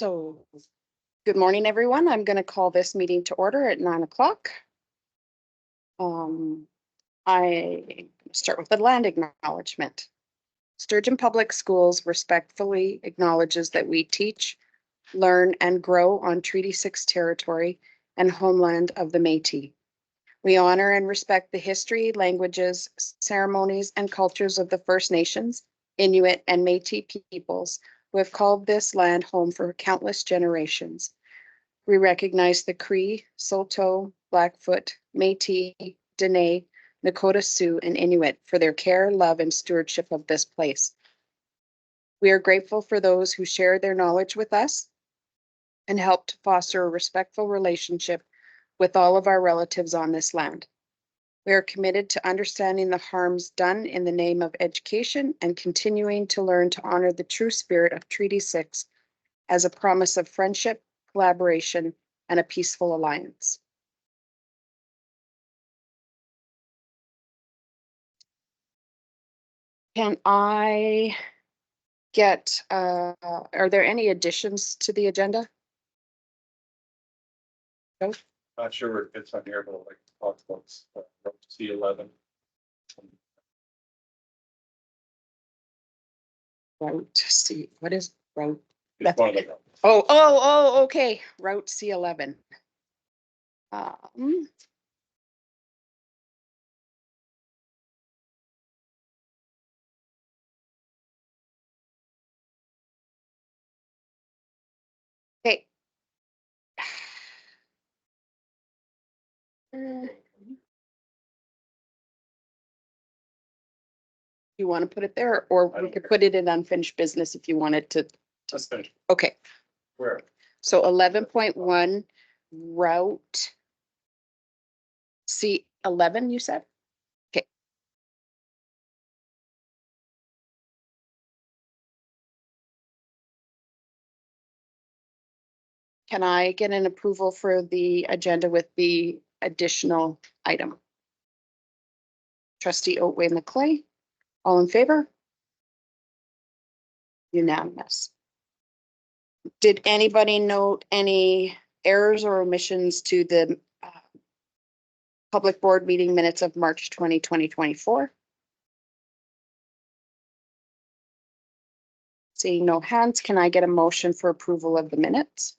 So, good morning, everyone. I'm going to call this meeting to order at 9 o'clock. I start with the land acknowledgement. Sturgeon Public Schools respectfully acknowledges that we teach, learn, and grow on Treaty 6 territory and homeland of the Métis. We honor and respect the history, languages, ceremonies, and cultures of the First Nations, Inuit, and Métis peoples who have called this land home for countless generations. We recognize the Cree, Saulteaux, Blackfoot, Métis, Dene, Nakota Sioux, and Inuit for their care, love, and stewardship of this place. We are grateful for those who share their knowledge with us and help to foster a respectful relationship with all of our relatives on this land. We are committed to understanding the harms done in the name of education and continuing to learn to honor the true spirit of Treaty 6 as a promise of friendship, collaboration, and a peaceful alliance. Can I get, are there any additions to the agenda? No? Not sure where it fits on here, but like talk about C11. Route C, what is route? It's one of them. Okay, Route C11. Okay. You want to put it there, or we could put it in unfinished business if you wanted to. Let's finish. Okay, Where? so 11.1 Route C11, you said? Okay. Can I get an approval for the agenda with the additional item? Trustee Otway McClay, all in favor? Unanimous. Did anybody note any errors or omissions to the public board meeting minutes of March 2024? Seeing no hands, can I get a motion for approval of the minutes?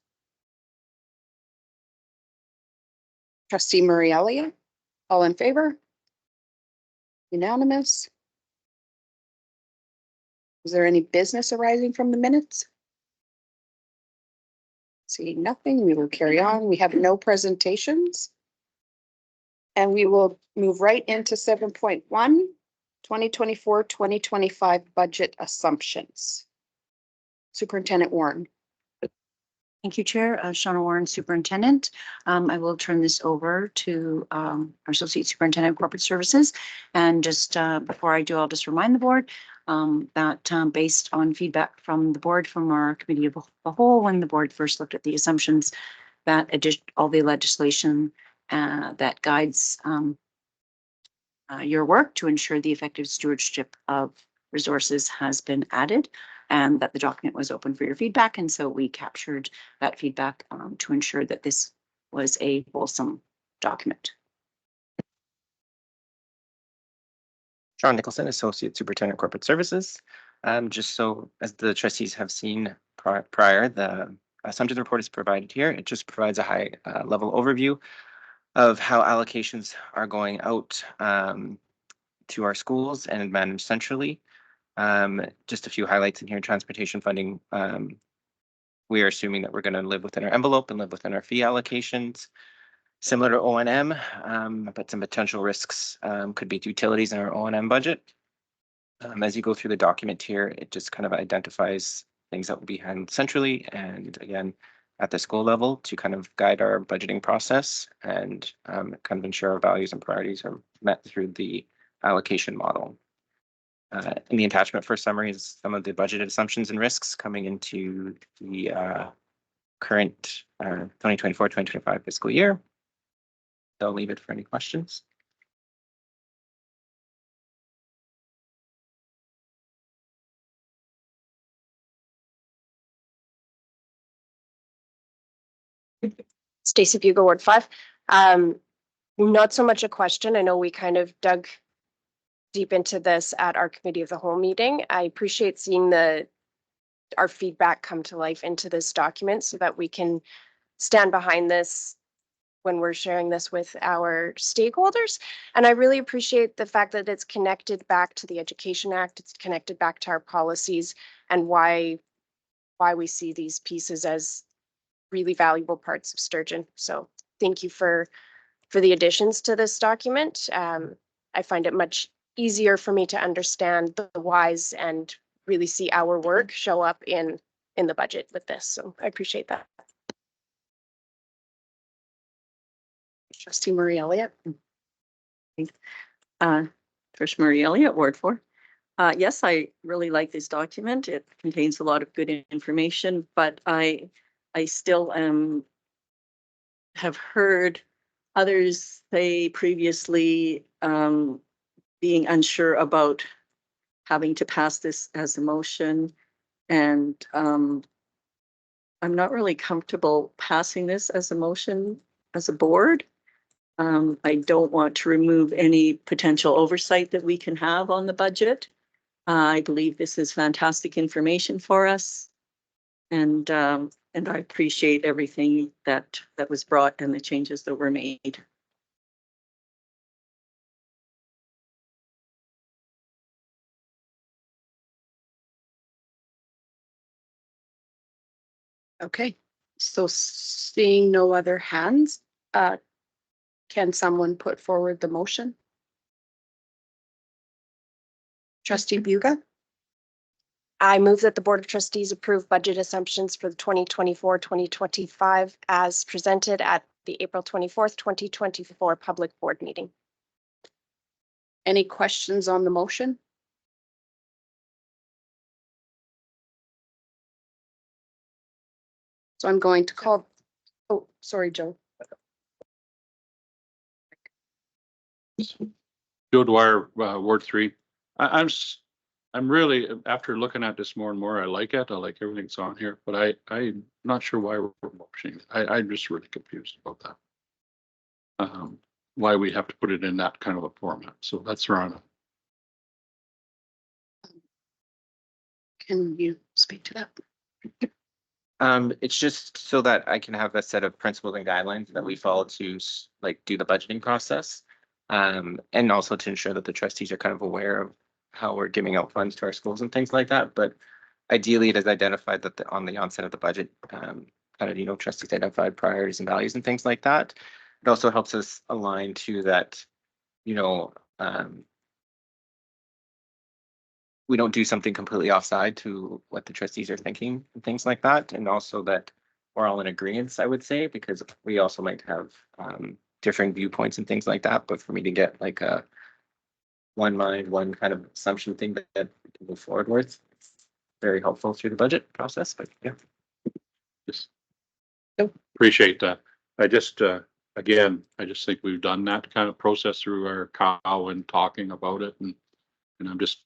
Trustee Murray Elliott, all in favor? Unanimous. Is there any business arising from the minutes? Seeing nothing, we will carry on. We have no presentations. And we will move right into 7.1, 2024-2025 budget assumptions. Superintendent Warren. Thank you, Chair. Shauna Warren, Superintendent. I will turn this over to our Associate Superintendent of Corporate Services. And just before I do, I'll just remind the board that based on feedback from the board, from our committee of the whole, when the board first looked at the assumptions, that all the legislation that guides your work to ensure the effective stewardship of resources has been added, and that the document was open for your feedback. And so we captured that feedback to ensure that this was a wholesome document. Sean Nicholson, Associate Superintendent Corporate Services. Just so as the trustees have seen prior, the assumptions report is provided here. It just provides a high level overview of how allocations are going out to our schools and managed centrally. Just a few highlights in here. Transportation funding, we are assuming that we're going to live within our envelope and live within our fee allocations. Similar to O&M, but some potential risks could be utilities in our O&M budget. As you go through the document here, it just kind of identifies things that will be handled centrally and again at the school level to kind of guide our budgeting process and kind of ensure our values and priorities are met through the allocation model. In the attachment for summary is some of the budgeted assumptions and risks coming into the current 2024-2025 fiscal year. I'll leave it for any questions. Stacy Bugle, Ward 5. Not so much a question. I know we kind of dug deep into this at our committee of the whole meeting. I appreciate seeing our feedback come to life into this document so that we can stand behind this when we're sharing this with our stakeholders. And I really appreciate the fact that it's connected back to the Education Act. It's connected back to our policies and why we see these pieces as really valuable parts of Sturgeon. So thank you for the additions to this document. I find it much easier for me to understand the whys and really see our work show up in the budget with this. So I appreciate that. Trustee Marie Elliott. Trish Marie Elliott, Ward 4. Yes, I really like this document. It contains a lot of good information, but I still have heard others say previously being unsure about having to pass this as a motion. And I'm not really comfortable passing this as a motion as a board. I don't want to remove any potential oversight that we can have on the budget. I believe this is fantastic information for us. And I appreciate everything that was brought and the changes that were made. Okay, so seeing no other hands, can someone put forward the motion? Trustee Buga, I move that the Board of Trustees approve budget assumptions for the 2024-2025 as presented at the April 24th, 2024 public board meeting. any questions on the motion? So I'm going to call, oh, sorry, Joe. Joe Dwyer, Ward 3. I'm really, after looking at this more and more, I like it. I like everything that's on here, but I'm not sure why we're motioning. I'm just really confused about that. Why we have to put it in that kind of a format. So that's wrong. Can you speak to that? It's just so that I can have a set of principles and guidelines that we follow to like do the budgeting process. And also to ensure that the trustees are kind of aware of how we're giving out funds to our schools and things like that. But ideally, it is identified that on the onset of the budget, kind of, trustees identified priorities and values and things like that. It also helps us align to that, we don't do something completely offside to what the trustees are thinking and things like that. And also that we're all in agreement, I would say, because we also might have differing viewpoints and things like that. But for me to get like a one mind, one kind of assumption thing that we can move forward with, it's very helpful through the budget process. But yeah. Just appreciate that. I just, again, I just think we've done that kind of process through our cow and talking about it. And I just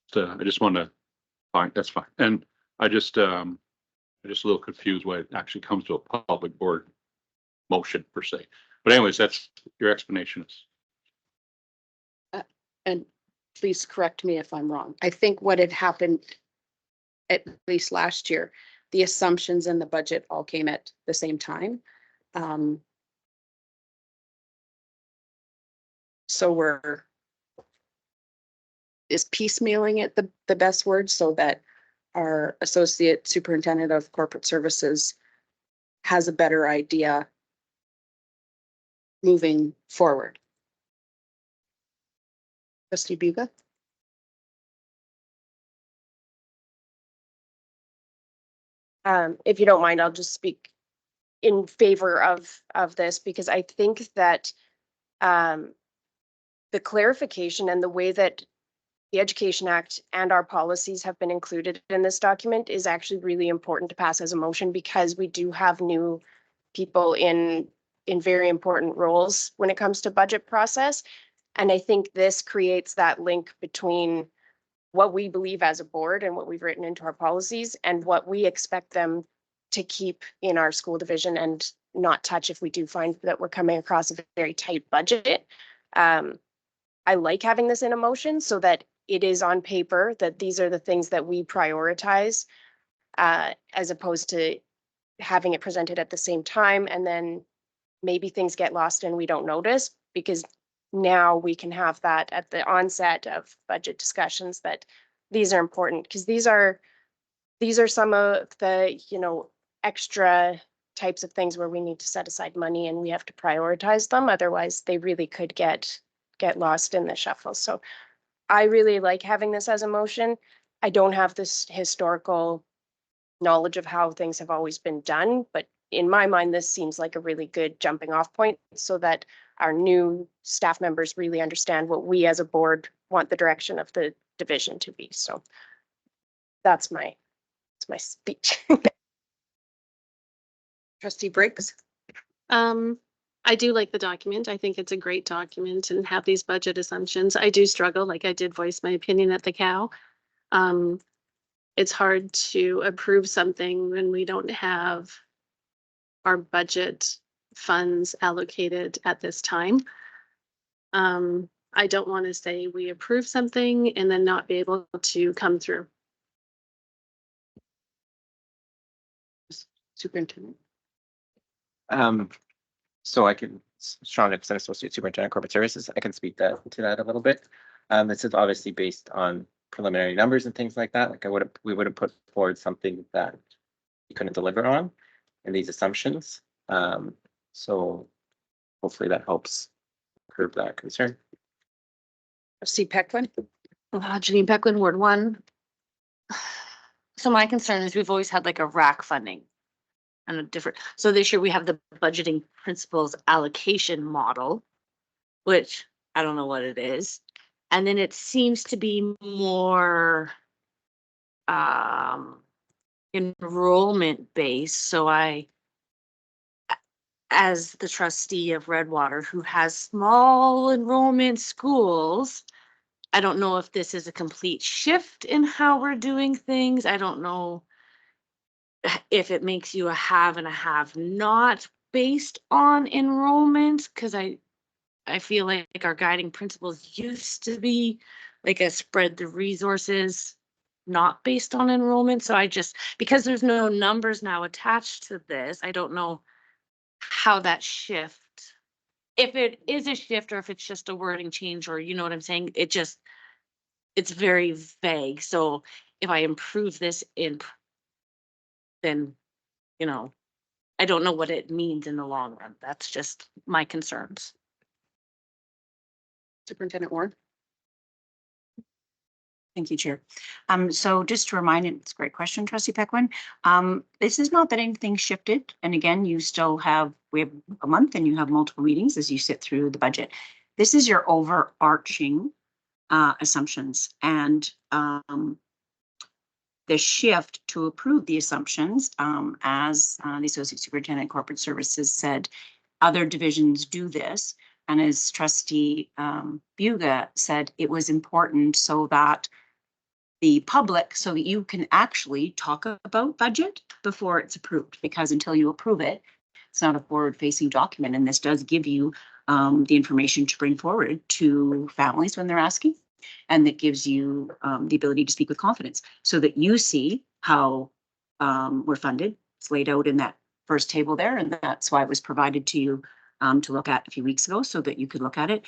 want to find, that's fine. And I'm just a little confused why it actually comes to a public board motion per se. But anyways, that's your explanation is. And please correct me if I'm wrong. I think what had happened, at least last year, the assumptions in the budget all came at the same time. So is piecemealing it the best word, so that our associate superintendent of corporate services has a better idea moving forward? Trustee Buga? If you don't mind, I'll just speak in favor of this, because I think that the clarification and the way that the Education Act and our policies have been included in this document is actually really important to pass as a motion, because we do have new people in very important roles when it comes to budget process. And I think this creates that link between what we believe as a board and what we've written into our policies and what we expect them to keep in our school division and not touch if we do find that we're coming across a very tight budget. I like having this in a motion so that it is on paper that these are the things that we prioritize, as opposed to having it presented at the same time and then maybe things get lost and we don't notice, because now we can have that at the onset of budget discussions that these are important, because these are some of the, extra types of things where we need to set aside money and we have to prioritize them. Otherwise, they really could get lost in the shuffle. So I really like having this as a motion. I don't have this historical knowledge of how things have always been done, but in my mind, this seems like a really good jumping off point so that our new staff members really understand what we as a board want the direction of the division to be. So that's my speech. Trustee Briggs? I do like the document. I think it's a great document and have these budget assumptions. I do struggle, like I did voice my opinion at the cow. It's hard to approve something when we don't have our budget funds allocated at this time. I don't want to say we approve something and then not be able to come through. Superintendent? So I can, Sean Nicholson, Associate Superintendent Corporate Services, I can speak to that a little bit. This is obviously based on preliminary numbers and things like that. Like we would have put forward something that we couldn't deliver on in these assumptions. So hopefully that helps curb that concern. Trustee Pecklin? Janine Pecklin, Ward 1. So my concern is we've always had like a rack funding and a different, so this year we have the budgeting principles allocation model, which I don't know what it is. And then it seems to be more enrollment based. So as the trustee of Redwater, who has small enrollment schools, I don't know if this is a complete shift in how we're doing things. I don't know if it makes you a have and a have not based on enrollment, because I feel like our guiding principles used to be like a spread the resources, not based on enrollment. So because there's no numbers now attached to this, I don't know how that shift, if it is a shift or if it's just a wording change, or you know what I'm saying? It's very vague. So if I improve this then, I don't know what it means in the long run. That's just my concerns. Superintendent Warren? Thank you, Chair. So just to remind, it's a great question, Trustee Pecklin. This is not that anything shifted. And again, we have a month and you have multiple meetings as you sit through the budget. This is your overarching assumptions, and the shift to approve the assumptions, as the Associate Superintendent Corporate Services said, other divisions do this. And as Trustee Buga said, it was important so that the public, so that you can actually talk about budget before it's approved, because until you approve it, it's not a forward-facing document. And this does give you the information to bring forward to families when they're asking. And that gives you the ability to speak with confidence so that you see how we're funded. It's laid out in that first table there, and that's why it was provided to you to look at a few weeks ago so that you could look at it.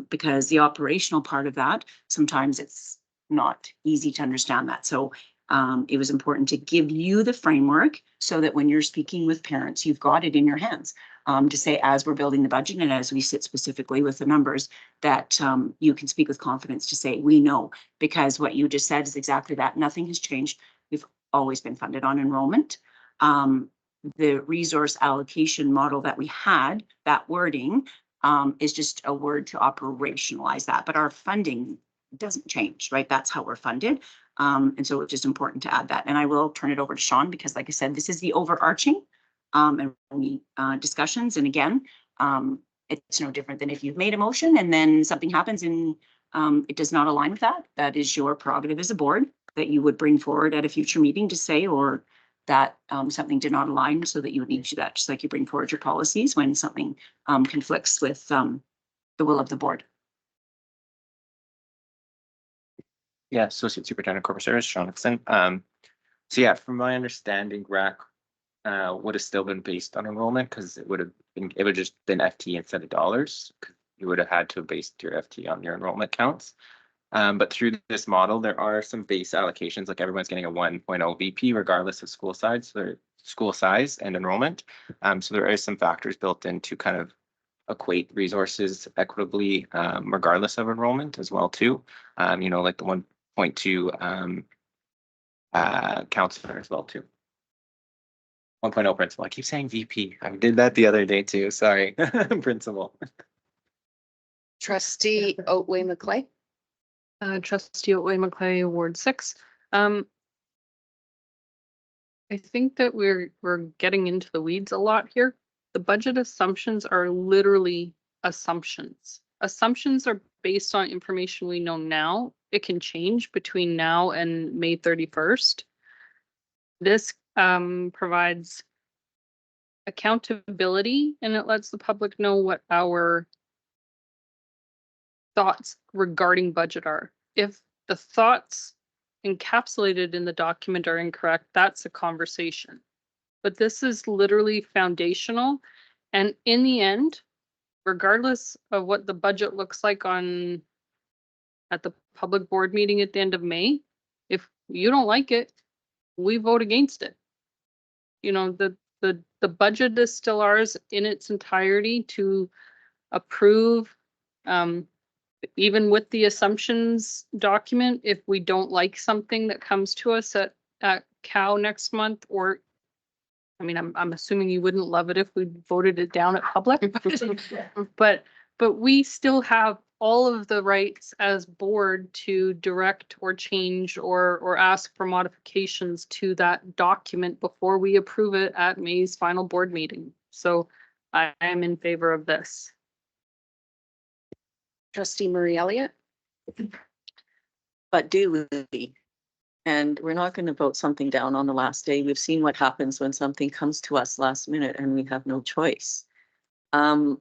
Because the operational part of that, sometimes it's not easy to understand that. So it was important to give you the framework so that when you're speaking with parents, you've got it in your hands to say, as we're building the budget and as we sit specifically with the numbers, that you can speak with confidence to say, we know, because what you just said is exactly that. Nothing has changed. We've always been funded on enrollment. The resource allocation model that we had, that wording is just a word to operationalize that, but our funding doesn't change, right? That's how we're funded. And so it's just important to add that. And I will turn it over to Sean, because like I said, this is the overarching discussions. And again, it's no different than if you've made a motion and then something happens and it does not align with that. That is your prerogative as a board that you would bring forward at a future meeting to say, or that something did not align, so that you would need to do that, just like you bring forward your policies when something conflicts with the will of the board. Yeah, Associate Superintendent Corporate Service, Sean Nicholson. So yeah, from my understanding, RAC would have still been based on enrollment because it would have just been FT instead of dollars. You would have had to have based your FT on your enrollment counts. But through this model, there are some base allocations, like everyone's getting a 1.0 VP regardless of school size and enrollment. So there is some factors built in to kind of equate resources equitably, regardless of enrollment as well too. You know, like the 1.2 counselor as well too. 1.0 principal. I keep saying VP. I did that the other day too. Sorry, principal. Trustee Otway McClay. Trustee Otway McClay, Ward 6. I think that we're getting into the weeds a lot here. The budget assumptions are literally assumptions. Assumptions are based on information we know now. It can change between now and May 31st. This provides accountability, and it lets the public know what our thoughts regarding budget are. If the thoughts encapsulated in the document are incorrect, that's a conversation. But this is literally foundational. And in the end, regardless of what the budget looks like at the public board meeting at the end of May, if you don't like it, we vote against it. You know, the budget is still ours in its entirety to approve. Even with the assumptions document, if we don't like something that comes to us at COW next month, or, I mean, I'm assuming you wouldn't love it if we voted it down at public, but we still have all of the rights as board to direct or change or ask for modifications to that document before we approve it at May's final board meeting. So I am in favor of this. Trustee Murray Elliott. But do we? And we're not going to vote something down on the last day. We've seen what happens when something comes to us last minute and we have no choice. I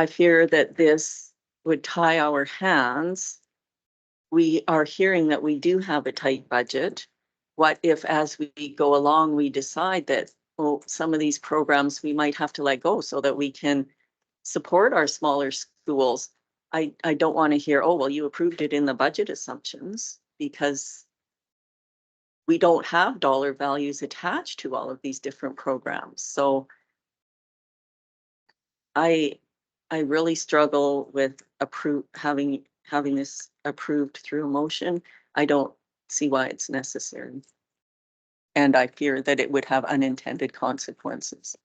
fear that this would tie our hands. We are hearing that we do have a tight budget. What if, as we go along, we decide that, well, some of these programs we might have to let go so that we can support our smaller schools? I don't want to hear, oh, well, you approved it in the budget assumptions, because we don't have dollar values attached to all of these different programs. So I really struggle with having this approved through a motion. I don't see why it's necessary. And I fear that it would have unintended consequences.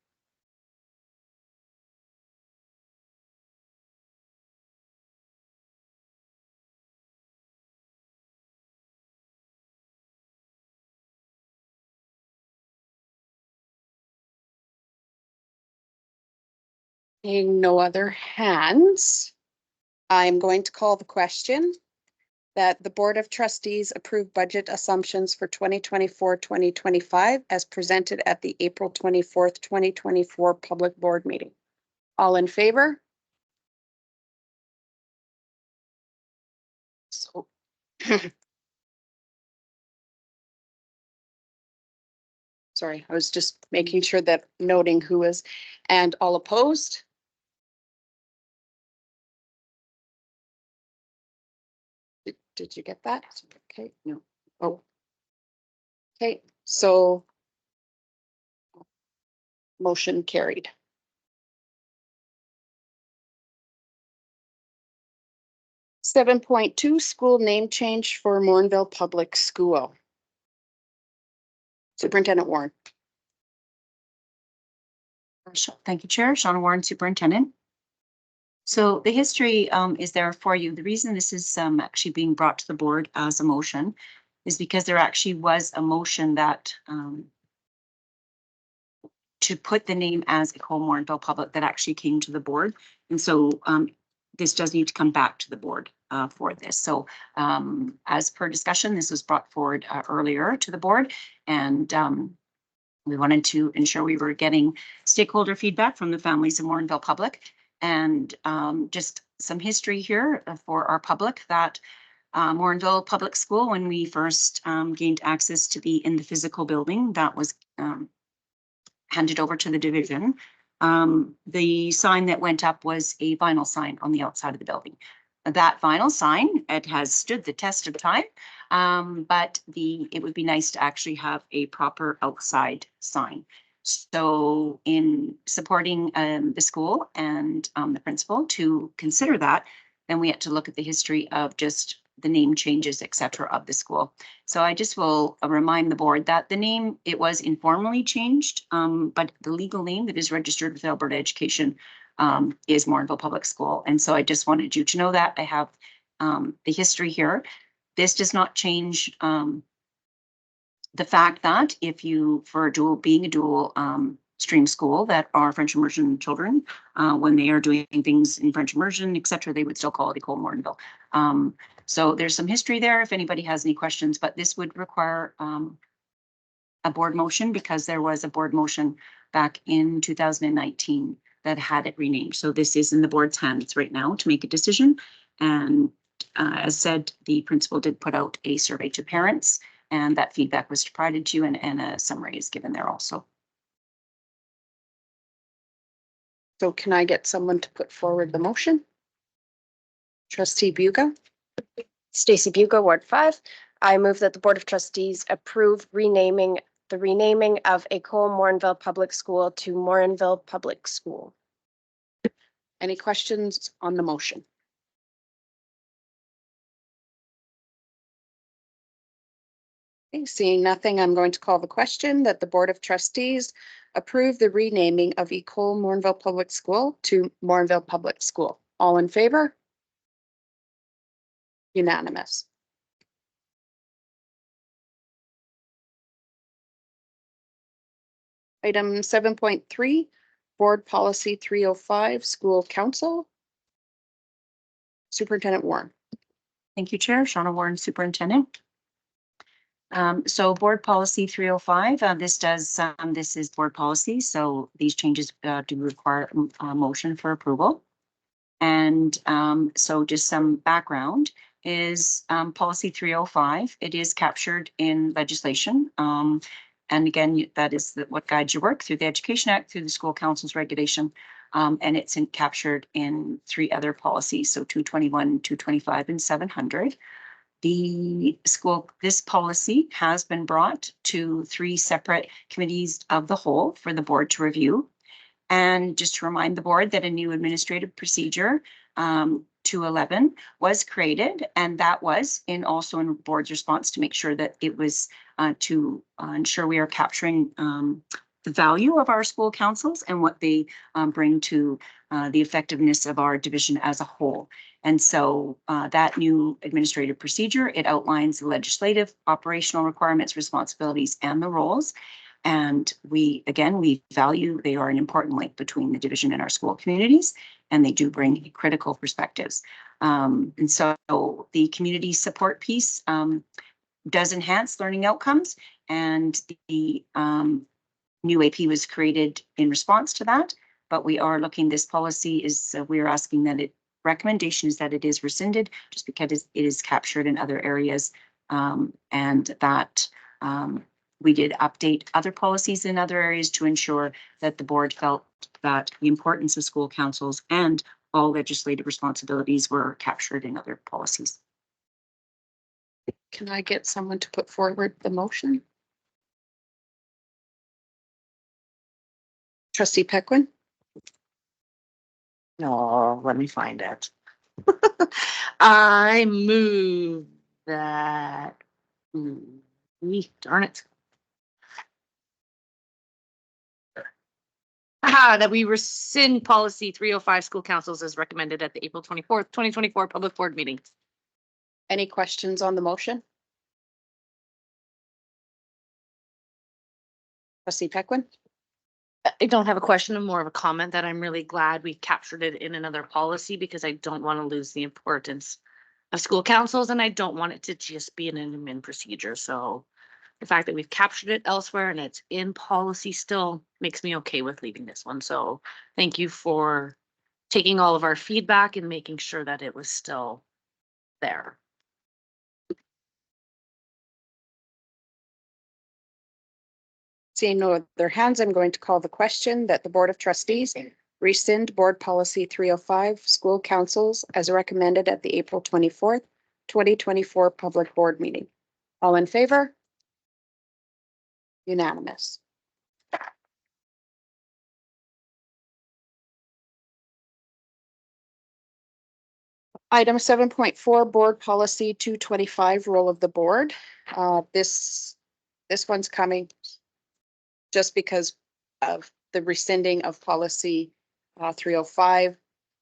Seeing no other hands, I'm going to call the question that the Board of Trustees approve budget assumptions for 2024-2025 as presented at the April 24th, 2024 public board meeting. All in favor? So sorry, I was just making sure that noting who was, and all opposed? Did you get that? Okay, no. Oh. Okay, so motion carried. Seven point two, school name change for Morinville Public School. Superintendent Warren. Thank you, Chair. Shauna Warren, Superintendent. So the history is there for you. The reason this is actually being brought to the board as a motion is because there actually was a motion that to put the name as Ecole Morinville Public that actually came to the board. And so this does need to come back to the board for this. So as per discussion, this was brought forward earlier to the board, and we wanted to ensure we were getting stakeholder feedback from the families in Morinville Public. And just some history here for our public that Morinville Public School, when we first gained access to be in the physical building that was handed over to the division, the sign that went up was a vinyl sign on the outside of the building. That vinyl sign, it has stood the test of time, but it would be nice to actually have a proper outside sign. So in supporting the school and the principal to consider that, then we had to look at the history of just the name changes, et cetera, of the school. So I just will remind the board that the name, it was informally changed, but the legal name that is registered with Alberta Education is Morinville Public School. And so I just wanted you to know that. I have the history here. This does not change the fact that if you, for being a dual stream school, that are French immersion children, when they are doing things in French immersion, et cetera, they would still call it École Morinville. So there's some history there if anybody has any questions, but this would require a board motion because there was a board motion back in 2019 that had it renamed. So this is in the board's hands right now to make a decision. And as said, the principal did put out a survey to parents, and that feedback was provided to you, and a summary is given there also. So can I get someone to put forward the motion? Trustee Buga, Stacy Buga, Ward 5. I move that the Board of Trustees approve the renaming of École Morinville Public School to Morinville Public School. any questions on the motion? Okay, seeing nothing, I'm going to call the question that the Board of Trustees approve the renaming of École Morinville Public School to Morinville Public School. All in favor? Unanimous. Item 7.3, Board Policy 305, School Council. Superintendent Warren. Thank you, Chair. Shauna Warren, Superintendent. So Board Policy 305, this is board policy, so these changes do require a motion for approval. And so just some background is Policy 305. It is captured in legislation. And again, that is what guides your work through the Education Act, through the School Council's regulation. And it's captured in 3 other policies, so 221, 225, and 700. This policy has been brought to 3 separate committees of the whole for the board to review. And just to remind the board that a new administrative procedure 211 was created, and that was also in board's response to make sure that it was to ensure we are capturing the value of our school councils and what they bring to the effectiveness of our division as a whole. And so that new administrative procedure, it outlines the legislative, operational requirements, responsibilities, and the roles. And we value, they are an important link between the division and our school communities, and they do bring critical perspectives. And so the community support piece does enhance learning outcomes, and the new AP was created in response to that. But we are looking, this policy is, we are asking that recommendation is that it is rescinded just because it is captured in other areas, and that we did update other policies in other areas to ensure that the board felt that the importance of school councils and all legislative responsibilities were captured in other policies. Can I get someone to put forward the motion? Trustee Pequin. No, let me find it. I move that. Darn it. That we rescind policy 305 school councils as recommended at the April 24th, 2024 public board meeting. Any questions on the motion? Trustee Pequin. I don't have a question, more of a comment that I'm really glad we captured it in another policy because I don't want to lose the importance of school councils, and I don't want it to just be an admin procedure. So the fact that we've captured it elsewhere and it's in policy still makes me okay with leaving this one. So thank you for taking all of our feedback and making sure that it was still there. Seeing no other hands, I'm going to call the question that the Board of Trustees rescind Board Policy 305, school councils as recommended at the April 24th, 2024 public board meeting. All in favor? Unanimous. Item 7.4, Board Policy 225, role of the board. This one's coming just because of the rescinding of policy 305,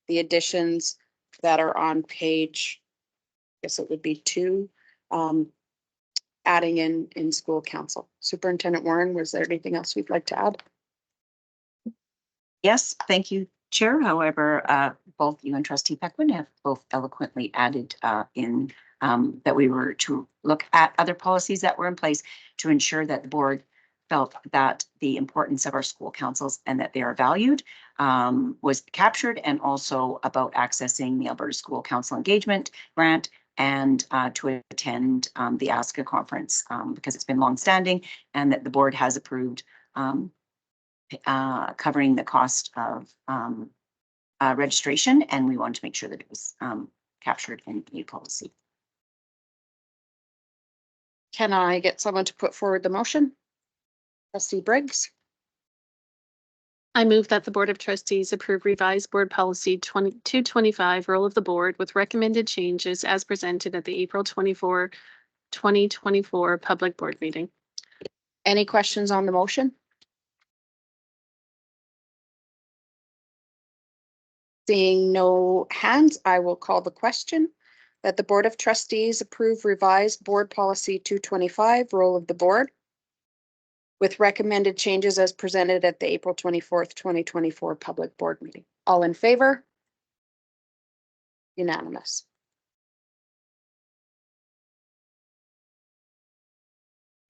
the additions that are on page, I guess it would be 2, adding in school council. Superintendent Warren, was there anything else you'd like to add? Yes, thank you, Chair. However, both you and Trustee Peckman have both eloquently added in that we were to look at other policies that were in place to ensure that the board felt that the importance of our school councils and that they are valued was captured, and also about accessing the Alberta School Council Engagement Grant and to attend the ASCA conference because it's been longstanding, and that the board has approved covering the cost of registration, and we wanted to make sure that it was captured in the policy. Can I get someone to put forward the motion? Trustee Briggs. I move that the Board of Trustees approve revised Board Policy 225, role of the board with recommended changes as presented at the April 24, 2024 public board meeting. Any questions on the motion? Seeing no hands, I will call the question that the Board of Trustees approve revised Board Policy 225, role of the board with recommended changes as presented at the April 24th, 2024 public board meeting. All in favor? Unanimous.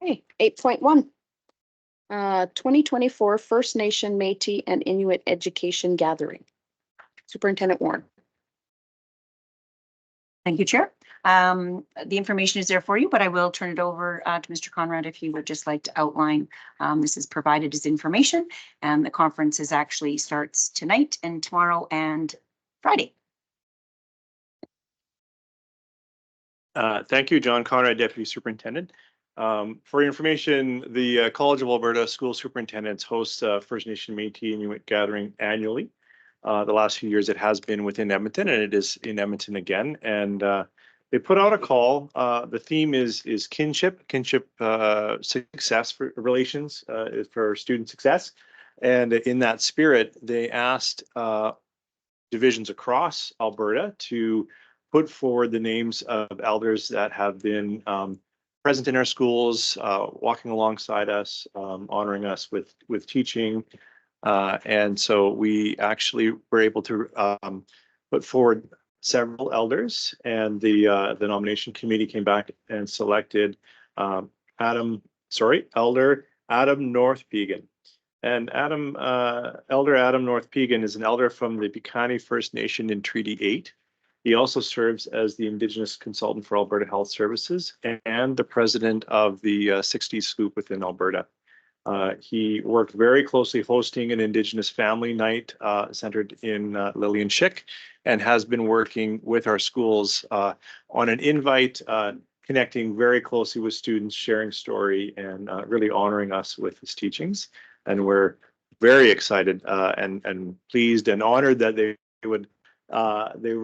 Okay, 8.1. 2024 First Nation, Métis and Inuit Education Gathering. Superintendent Warren. Thank you, Chair. The information is there for you, but I will turn it over to Mr. Conrad if you would just like to outline. This is provided as information, and the conference is actually starts tonight and tomorrow and Friday. Thank you, John Conrad, Deputy Superintendent. For your information, the College of Alberta School Superintendents hosts First Nation Métis Inuit Gathering annually. The last few years it has been within Edmonton, and it is in Edmonton again. And they put out a call. The theme is kinship success for relations for student success. And in that spirit, they asked divisions across Alberta to put forward the names of elders that have been present in our schools, walking alongside us, honoring us with teaching. And so we actually were able to put forward several elders, and the nomination committee came back and selected Elder Adam North Pegan. And Elder Adam North Pegan is an elder from the Piikani First Nation in Treaty 8. He also serves as the Indigenous Consultant for Alberta Health Services and the president of the 60s Scoop within Alberta. He worked very closely hosting an Indigenous family night centered in Lillian Schick, and has been working with our schools on an invite, connecting very closely with students, sharing story, and really honoring us with his teachings. And we're very excited and pleased and honored that they would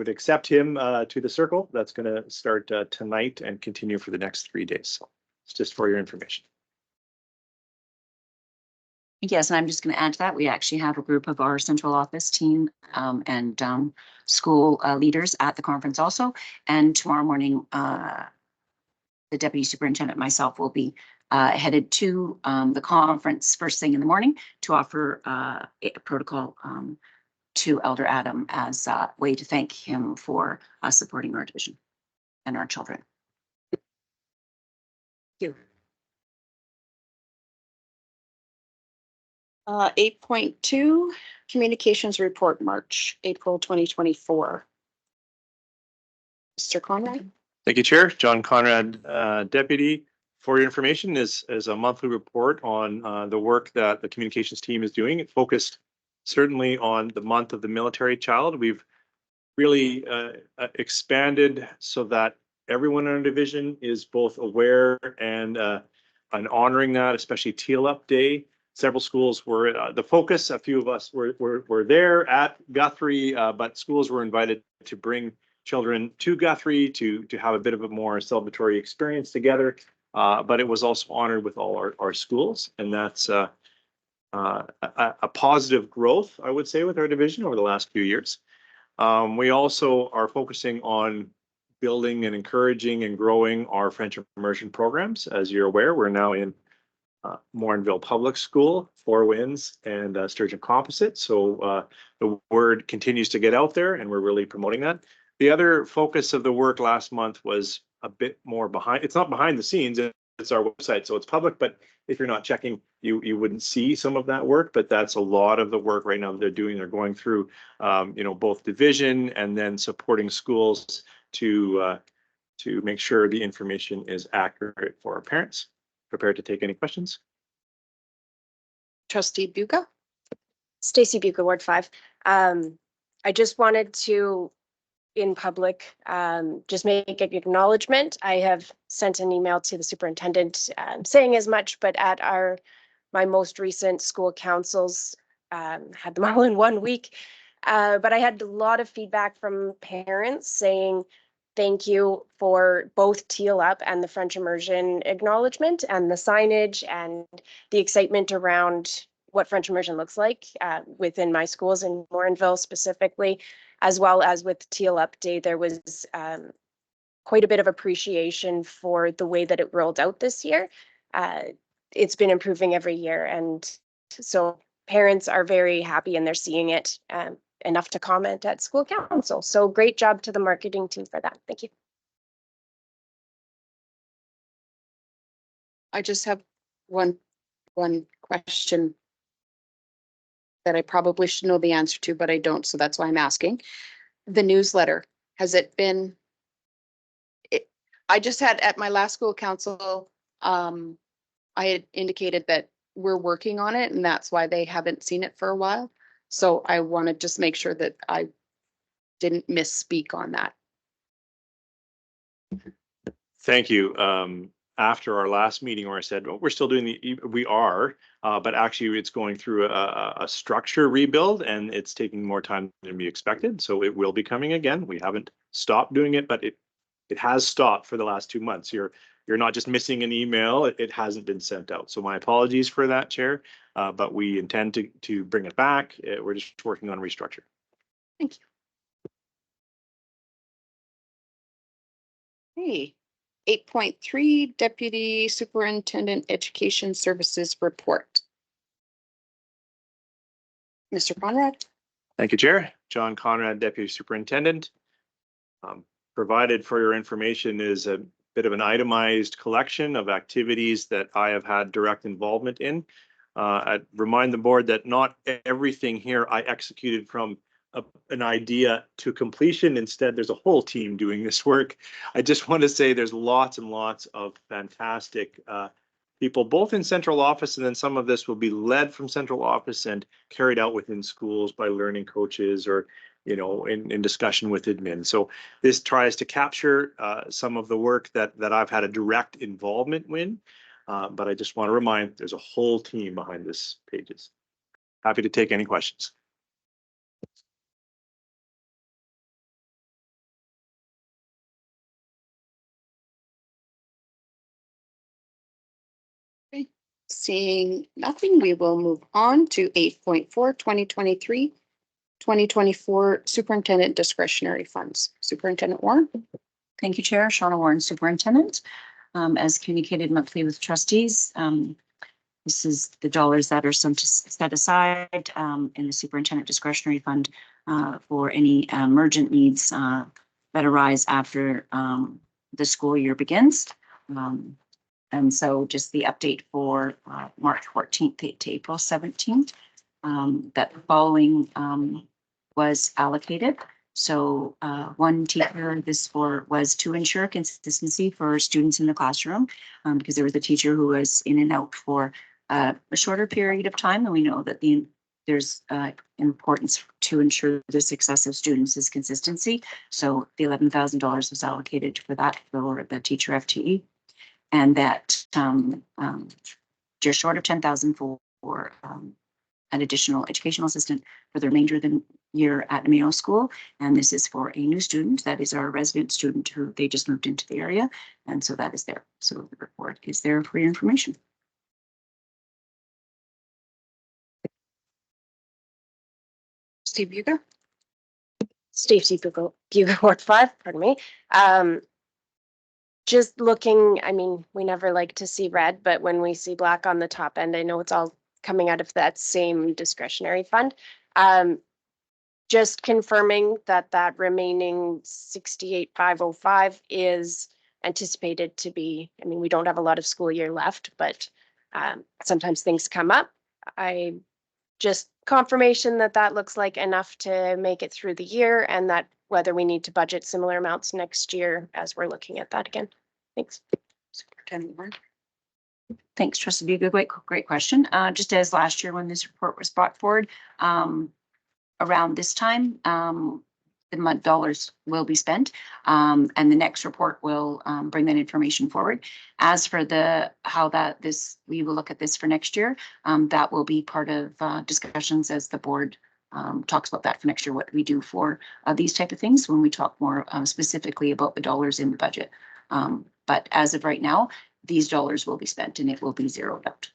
accept him to the circle. That's going to start tonight and continue for the next 3 days. So it's just for your information. Yes, and I'm just going to add to that. We actually have a group of our central office team and school leaders at the conference also. And tomorrow morning, the deputy superintendent, myself, will be headed to the conference first thing in the morning to offer a protocol to Elder Adam as a way to thank him for supporting our division. and our children. 8.2, Communications Report, March, April 2024. Mr. Conrad? Thank you, Chair. John Conrad, Deputy. For your information is a monthly report on the work that the communications team is doing. It focused certainly on the month of the military child. We've really expanded so that everyone in our division is both aware and honoring that, especially Teal Up Day. Several schools were the focus. A few of us were there at Guthrie, but schools were invited to bring children to Guthrie to have a bit of a more celebratory experience together. But it was also honored with all our schools, and that's a positive growth, I would say, with our division over the last few years. We also are focusing on building and encouraging and growing our French immersion programs. As you're aware, we're now in Morinville Public School, Four Winds, and Sturgeon Composite. So the word continues to get out there, and we're really promoting that. The other focus of the work last month was a bit more behind. It's not behind the scenes. It's our website, so it's public. But if you're not checking, you wouldn't see some of that work. But that's a lot of the work right now that they're doing. They're going through, both division and then supporting schools to make sure the information is accurate for our parents. Prepared to take any questions. Trustee Bucca? Stacy Bucca, Ward 5. I just wanted to, in public, just make an acknowledgement. I have sent an email to the superintendent saying as much, but at my most recent school councils, had them all in 1 week. But I had a lot of feedback from parents saying, thank you for both Teal Up and the French immersion acknowledgement and the signage and the excitement around what French immersion looks like within my schools in Morinville specifically, as well as with Teal Up Day. There was quite a bit of appreciation for the way that it rolled out this year. It's been improving every year, and so parents are very happy and they're seeing it. Enough to comment at school council. So great job to the marketing team for that. Thank you. I just have one question that I probably should know the answer to, but I don't, so that's why I'm asking. The newsletter, has it been? I just had at my last school council, I had indicated that we're working on it, and that's why they haven't seen it for a while. So I want to just make sure that I didn't misspeak on that. Thank you. After our last meeting where I said, well, we're still doing we are, but actually it's going through a structure rebuild, and it's taking more time than we expected. So it will be coming again. We haven't stopped doing it, but it has stopped for the last 2 months. You're not just missing an email, it hasn't been sent out. So my apologies for that, Chair, but we intend to bring it back. We're just working on restructure. Thank you. Hey, 8.3, Deputy Superintendent Education Services Report. Mr. Conrad? Thank you, Chair. John Conrad, Deputy Superintendent. Provided for your information is a bit of an itemized collection of activities that I have had direct involvement in. I remind the board that not everything here I executed from an idea to completion. Instead, there's a whole team doing this work. I just want to say there's lots and lots of fantastic people, both in central office, and then some of this will be led from central office and carried out within schools by learning coaches or in discussion with admin. So this tries to capture some of the work that I've had a direct involvement in, but I just want to remind there's a whole team behind this pages. Happy to take any questions. Okay. Seeing nothing, we will move on to 8.4, 2024 Superintendent Discretionary Funds. Superintendent Warren? Thank you, Chair. Shauna Warren, Superintendent. As communicated monthly with trustees, this is the dollars that are set aside in the Superintendent Discretionary Fund for any emergent needs that arise after the school year begins. And so just the update for March 14th to April 17th, that the following was allocated. So one teacher, was to ensure consistency for students in the classroom, because there was a teacher who was in and out for a shorter period of time. And we know that there's importance to ensure the success of students is consistency. So the $11,000 was allocated for that for the teacher FTE. And that just short of 10,000 for an additional educational assistant for the remainder of the year at Mayo School. And this is for a new student that is our resident student who they just moved into the area. And so that is there. So the report is there for your information. Steve Buga? Stacy Bugle, Ward 5, pardon me. Just looking, I mean, we never like to see red, but when we see black on the top end, I know it's all coming out of that same discretionary fund. Just confirming that that remaining 68,505 is anticipated to be, I mean, we don't have a lot of school year left, but sometimes things come up. I just confirmation that that looks like enough to make it through the year, and that whether we need to budget similar amounts next year as we're looking at that again. Thanks. Superintendent Warren? Thanks, Trustee Buga. Great question. Just as last year when this report was brought forward, around this time, the dollars will be spent, and the next report will bring that information forward. As for we will look at this for next year. That will be part of discussions as the board talks about that for next year, what we do for these type of things when we talk more specifically about the dollars in the budget. But as of right now, these dollars will be spent and it will be zeroed out.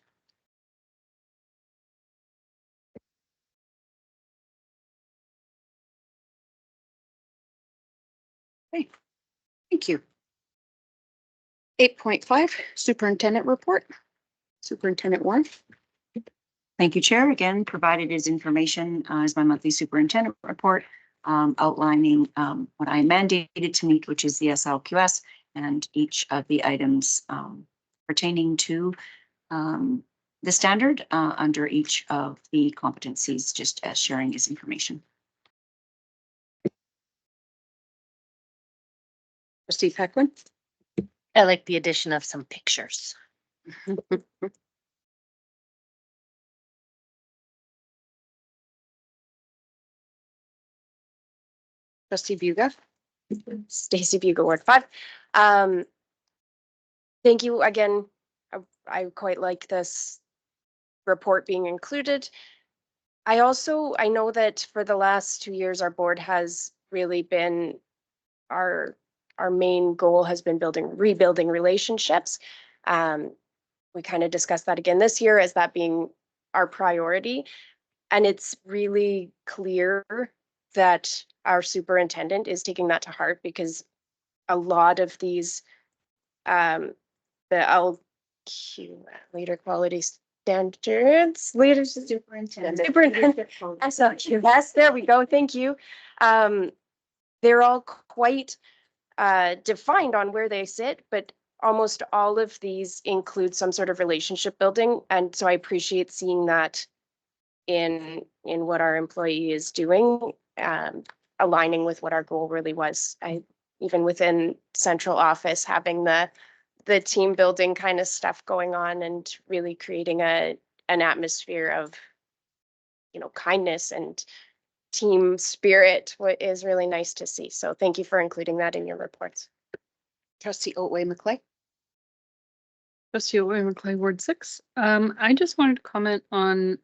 Okay, thank you. 8.5, Superintendent Report. Superintendent Warren? Thank you, Chair. Again, provided is information is my monthly superintendent report outlining what I mandated to meet, which is the SLQS, and each of the items pertaining to the standard under each of the competencies, just as sharing is information. Steve Heckman? I like the addition of some pictures. Trustee Buga? Stacy Buga, Ward 5. Thank you again. I quite like this report being included. I know that for the last 2 years, our board has really been, our main goal has been rebuilding relationships. We kind of discussed that again this year as that being our priority. And it's really clear that our superintendent is taking that to heart, because a lot of these, the LQ, leader quality standards, leadership superintendent, SLQS, there we go, thank you. They're all quite defined on where they sit, but almost all of these include some sort of relationship building. And so I appreciate seeing that in what our employee is doing, aligning with what our goal really was. Even within central office, having the team building kind of stuff going on and really creating an atmosphere of, kindness and team spirit, what is really nice to see. So thank you for including that in your reports. Trustee Otway McClay? Trustee Otway McClay, Ward 6. I just wanted to comment on,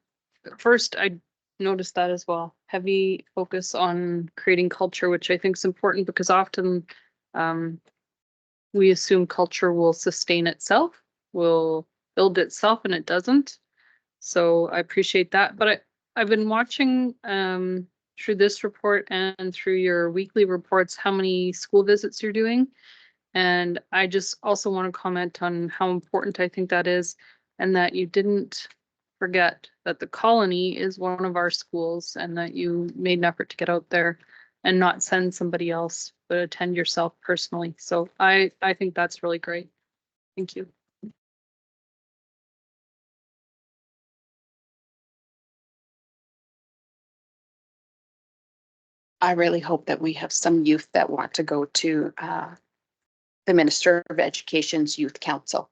first, I noticed that as well. Heavy focus on creating culture, which I think is important because often we assume culture will sustain itself, will build itself, and it doesn't. So I appreciate that. But I've been watching through this report and through your weekly reports how many school visits you're doing. And I just also want to comment on how important I think that is, and that you didn't forget that the Colony is one of our schools and that you made an effort to get out there and not send somebody else, but attend yourself personally. So I think that's really great. Thank you. I really hope that we have some youth that want to go to the Minister of Education's Youth Council.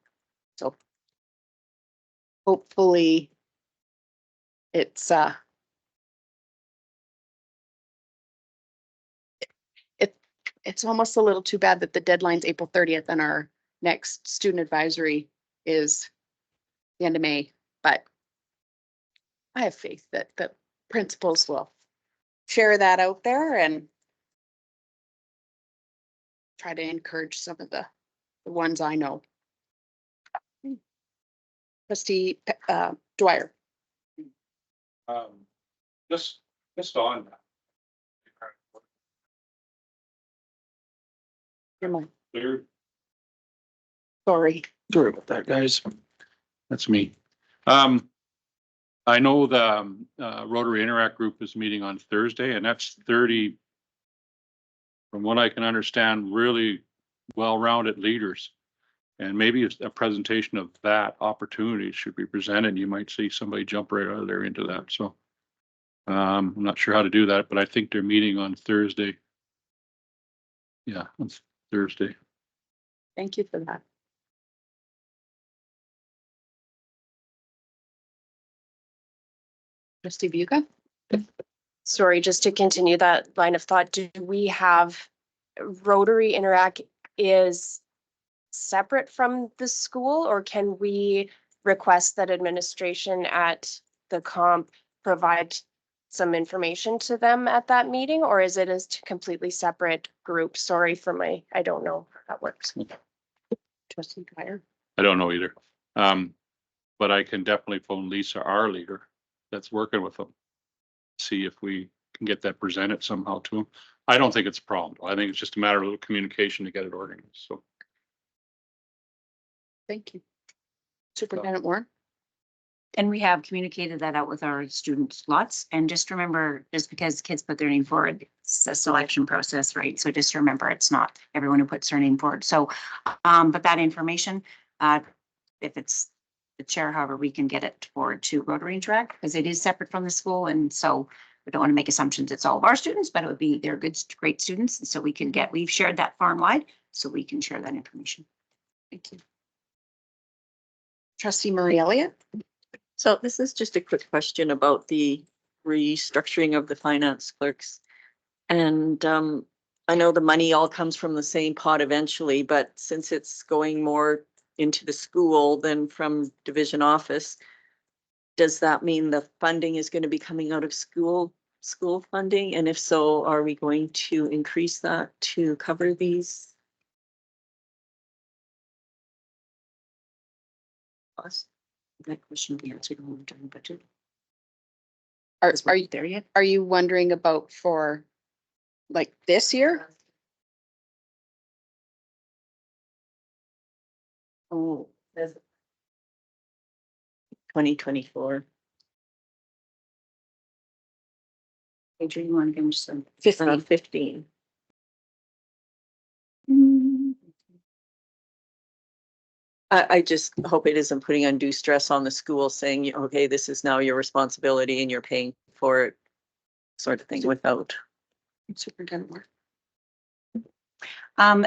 So hopefully it's it's almost a little too bad that the deadline's April 30th and our next student advisory is the end of May, but I have faith that the principals will share that out there and try to encourage some of the ones I know. Trustee Dwyer. Just on that. Clear. Sorry. Sorry about that, guys. That's me. I know the Rotary Interact Group is meeting on Thursday, and that's 30, from what I can understand, really well-rounded leaders. And maybe a presentation of that opportunity should be presented. You might see somebody jump right out of there into that. So I'm not sure how to do that, but I think they're meeting on Thursday. Yeah, on Thursday. Thank you for that. Trustee Buca? Sorry, just to continue that line of thought, do we have Rotary Interact is separate from the school, or can we request that administration at the comp provide some information to them at that meeting, or is it a completely separate group? Sorry for my, I don't know how that works. Trustee Dwyer? I don't know either. But I can definitely phone Lisa, our leader, that's working with them. See if we can get that presented somehow to them. I don't think it's a problem. I think it's just a matter of communication to get it organized. So. Thank you. Superintendent Warren? And we have communicated that out with our students lots. And just remember, just because kids put their name forward, it's a selection process, right? So just remember, it's not everyone who puts their name forward. So, but that information, if it's the chair, however, we can get it forward to Rotary Interact because it is separate from the school. And so we don't want to make assumptions it's all of our students, but it would be, they're good, great students. And so we can get, we've shared that farm wide, so we can share that information. Thank you. Trustee Marie Elliott? So this is just a quick question about the restructuring of the finance clerks. And I know the money all comes from the same pot eventually, but since it's going more into the school than from division office, does that mean the funding is going to be coming out of school funding? And if so, are we going to increase that to cover these costs? That question will be answered when we're done the budget. Are you there yet? Are you wondering about for like this year? Oh, 2024. Adrian, you want to give me some? 15. I just hope it isn't putting undue stress on the school saying, okay, this is now your responsibility and you're paying for it, sort of thing, without. Superintendent Moore?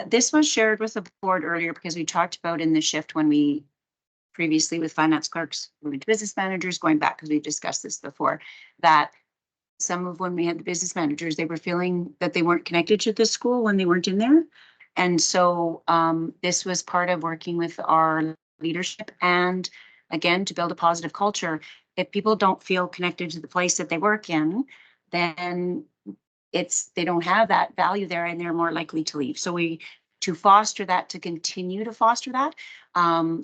This was shared with the board earlier because we talked about in the shift when we previously with finance clerks, moving to business managers, going back because we've discussed this before, that some of when we had the business managers, they were feeling that they weren't connected to the school when they weren't in there. And so this was part of working with our leadership and again, to build a positive culture. If people don't feel connected to the place that they work in, then they don't have that value there and they're more likely to leave. So to foster that, to continue to foster that,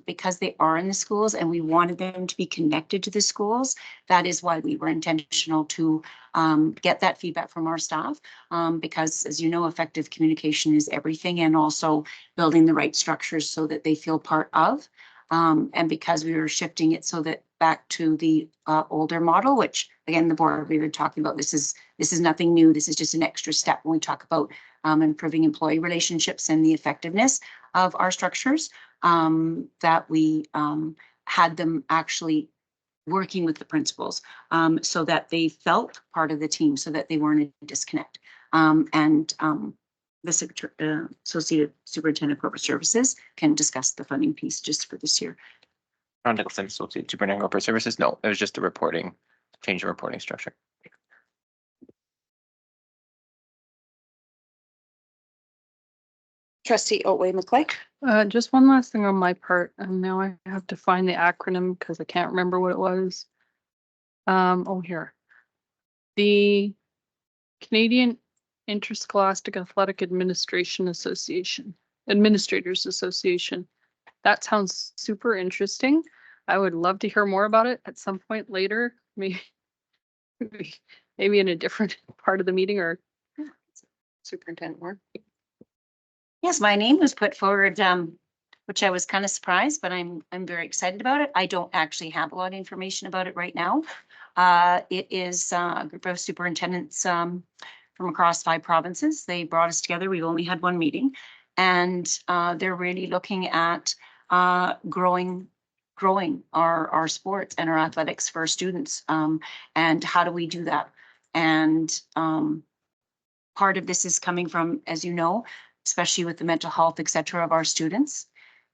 because they are in the schools and we wanted them to be connected to the schools. That is why we were intentional to get that feedback from our staff, because as you know, effective communication is everything, and also building the right structures so that they feel part of. And because we were shifting it so that back to the older model, which again, the board, we were talking about, this is nothing new. This is just an extra step when we talk about improving employee relationships and the effectiveness of our structures, that we had them actually working with the principals, so that they felt part of the team, so that they weren't a disconnect. The Associate Superintendent of Corporate Services can discuss the funding piece just for this year. Sean Nicholson, Associate Superintendent Corporate Services. No, it was just a reporting, change in reporting structure. Trustee Otway McClay. Just one last thing on my part, and now I have to find the acronym because I can't remember what it was. Oh, here. The Canadian Interscholastic Athletic Administration Association, Administrators Association. That sounds super interesting. I would love to hear more about it at some point later, maybe in a different part of the meeting, or Superintendent Warren. Yes, my name was put forward, which I was kind of surprised, but I'm very excited about it. I don't actually have a lot of information about it right now. It is a group of superintendents from across 5 provinces. They brought us together. We've only had one meeting, and they're really looking at growing our sports and our athletics for our students. And how do we do that? And part of this is coming from, as you know, especially with the mental health, et cetera, of our students,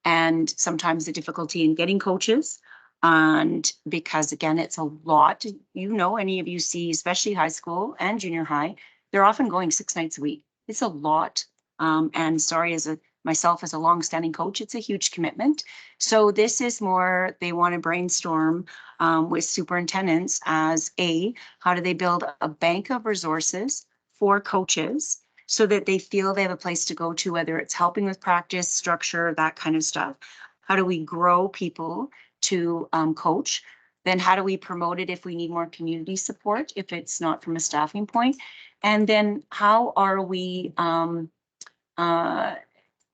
and sometimes the difficulty in getting coaches. And because again, it's a lot, you know, any of you see, especially high school and junior high, they're often going 6 nights a week. It's a lot. And sorry, myself as a longstanding coach, it's a huge commitment. So this is more, they want to brainstorm with superintendents as how do they build a bank of resources for coaches so that they feel they have a place to go to, whether it's helping with practice, structure, that kind of stuff. How do we grow people to coach? Then how do we promote it if we need more community support, if it's not from a staffing point? And then how are we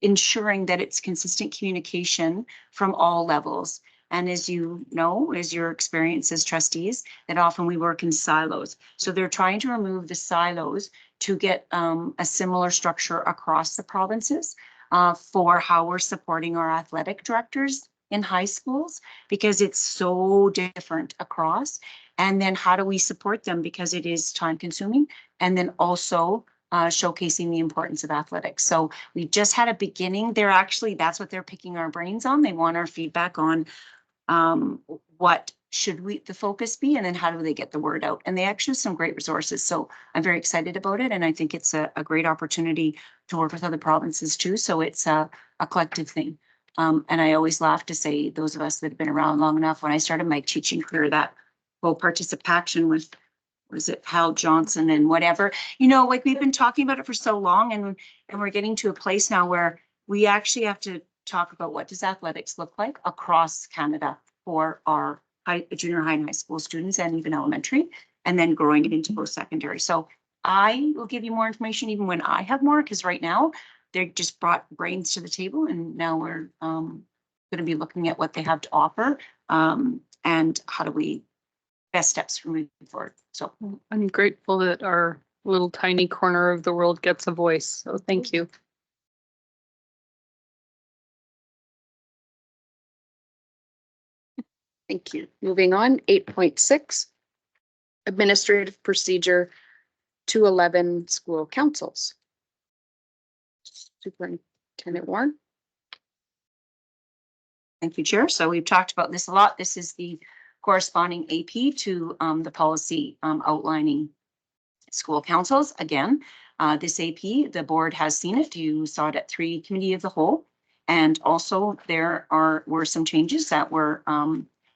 ensuring that it's consistent communication from all levels? And as you know, as your experience as trustees, that often we work in silos. So they're trying to remove the silos to get a similar structure across the provinces for how we're supporting our athletic directors in high schools, because it's so different across. And then how do we support them, because it is time consuming, and then also showcasing the importance of athletics. So we just had a beginning. That's what they're picking our brains on. They want our feedback on what should the focus be, and then how do they get the word out? And they actually have some great resources. So I'm very excited about it. And I think it's a great opportunity to work with other provinces too. So it's a collective thing. And I always laugh to say, those of us that have been around long enough, when I started my teaching career, that whole participation with, was it Hal Johnson and whatever, you know, like we've been talking about it for so long, and we're getting to a place now where we actually have to talk about what does athletics look like across Canada for our junior high and high school students, and even elementary, and then growing it into post-secondary. So I will give you more information even when I have more, because right now they just brought brains to the table, and now we're going to be looking at what they have to offer, and how do we best steps for moving forward. So I'm grateful that our little tiny corner of the world gets a voice. So thank you. Thank you. Moving on, 8.6, Administrative Procedure 211 School Councils. Superintendent Warren. thank you, Chair. So we've talked about this a lot. This is the corresponding AP to the policy outlining school councils. Again, this AP, the board has seen it. You saw it at 3 committee of the whole. And also there were some changes that were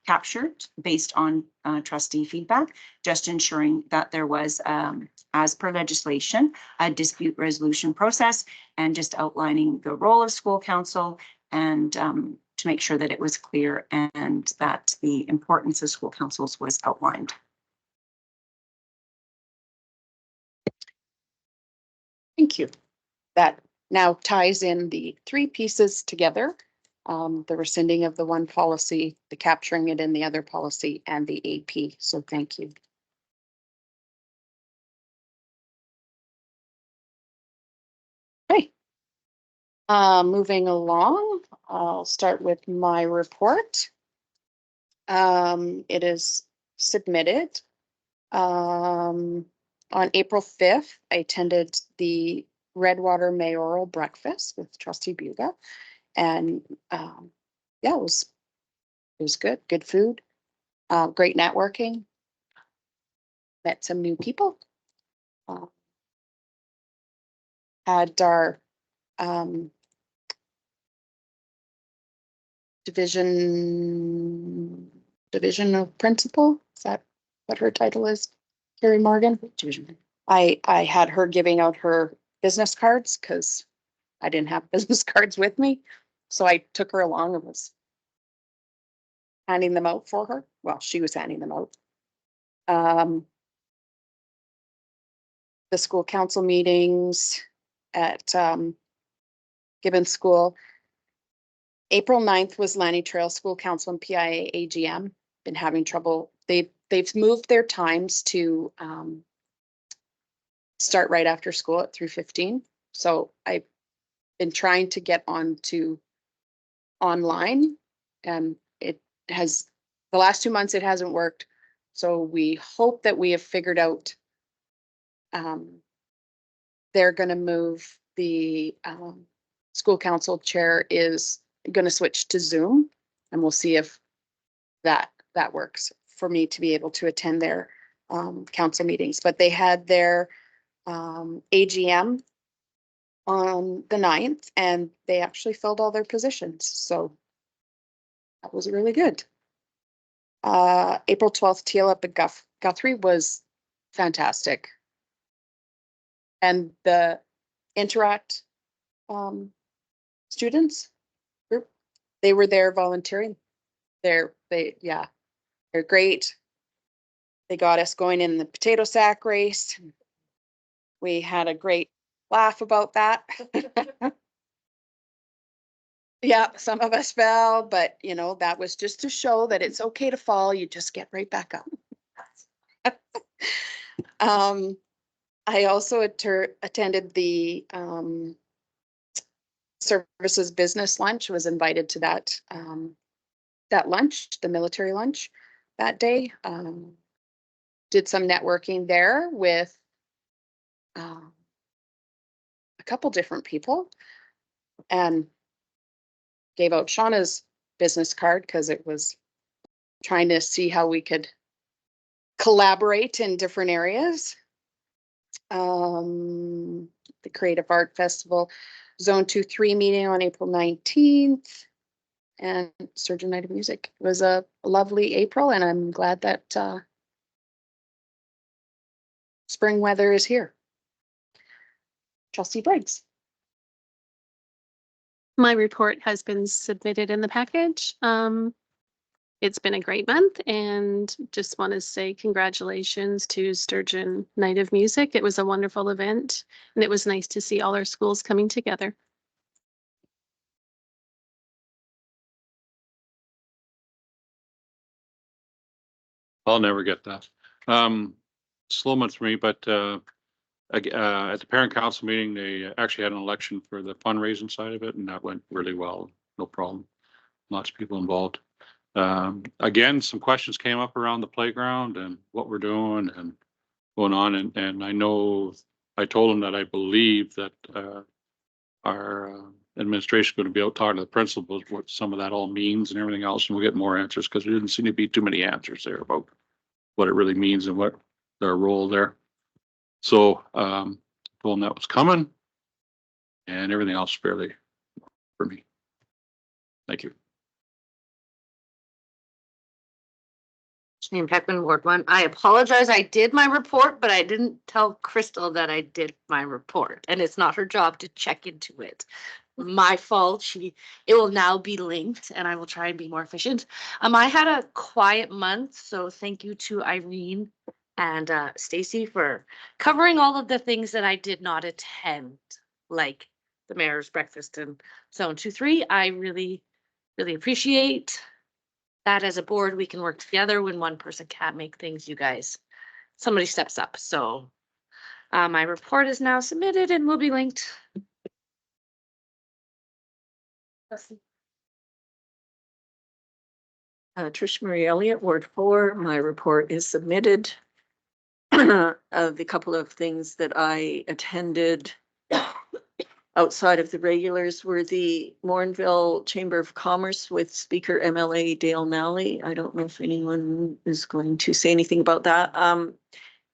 captured based on trustee feedback, just ensuring that there was, as per legislation, a dispute resolution process, and just outlining the role of school council, and to make sure that it was clear and that the importance of school councils was outlined. Thank you. That now ties in the 3 pieces together the rescinding of the one policy, the capturing it in the other policy, and the AP. So thank you. Okay. Moving along, I'll start with my report. It is submitted. On April 5th, I attended the Redwater Mayoral Breakfast with Trustee Buga. And yeah, it was good. Good food, great networking. Met some new people. Had our division of principal. Is that what her title is? Carrie Morgan. I had her giving out her business cards because I didn't have business cards with me. So I took her along and was handing them out for her. Well, she was handing them out. The school council meetings at Gibbon School. April 9th was Lanny Trail School Council and PIA AGM. Been having trouble. They've moved their times to start right after school at 3:15. So I've been trying to get on to online, and it has, the last 2 months it hasn't worked. So we hope that we have figured out they're going to move the school council chair is going to switch to Zoom, and we'll see if that works for me to be able to attend their council meetings. But they had their AGM on the 9th, and they actually filled all their positions. So that was really good. April 12th, Teal up at Guthrie was fantastic. And the Interact students group, they were there volunteering. They're great. They got us going in the potato sack race. We had a great laugh about that. Yeah, some of us fell, but you know, that was just to show that it's okay to fall. You just get right back up. I also attended the services business lunch, was invited to that lunch, the military lunch that day. Did some networking there with a couple different people, and gave out Shauna's business card because it was trying to see how we could collaborate in different areas. The Creative Art Festival Zone 2-3 meeting on April 19th, and Sturgeon Night of Music. It was a lovely April, and I'm glad that spring weather is here. Trustee Briggs. My report has been submitted in the package. It's been a great month, and just want to say congratulations to Sturgeon Night of Music. It was a wonderful event, and it was nice to see all our schools coming together. I'll never get that. Slow month for me, but at the parent council meeting, they actually had an election for the fundraising side of it, and that went really well. No problem. Lots of people involved. Again, some questions came up around the playground and what we're doing and going on. And I know I told them that I believe that our administration is going to be out talking to the principals what some of that all means and everything else, and we'll get more answers, because there didn't seem to be too many answers there about what it really means and what their role there. So told them that was coming, and everything else fairly for me. Thank you. Janine Peckman, Ward 1. I apologize. I did my report, but I didn't tell Crystal that I did my report, and it's not her job to check into it. My fault. It will now be linked, and I will try and be more efficient. I had a quiet month, so thank you to Irene and Stacy for covering all of the things that I did not attend, like the mayor's breakfast and Zone 2-3. I really really appreciate that as a board, we can work together. When one person can't make things, somebody steps up. So my report is now submitted and will be linked. Trish Marie Elliott, Ward 4, my report is submitted. The couple of things that I attended outside of the regulars were the Morinville Chamber of Commerce with Speaker MLA Dale Nally. I don't know if anyone is going to say anything about that.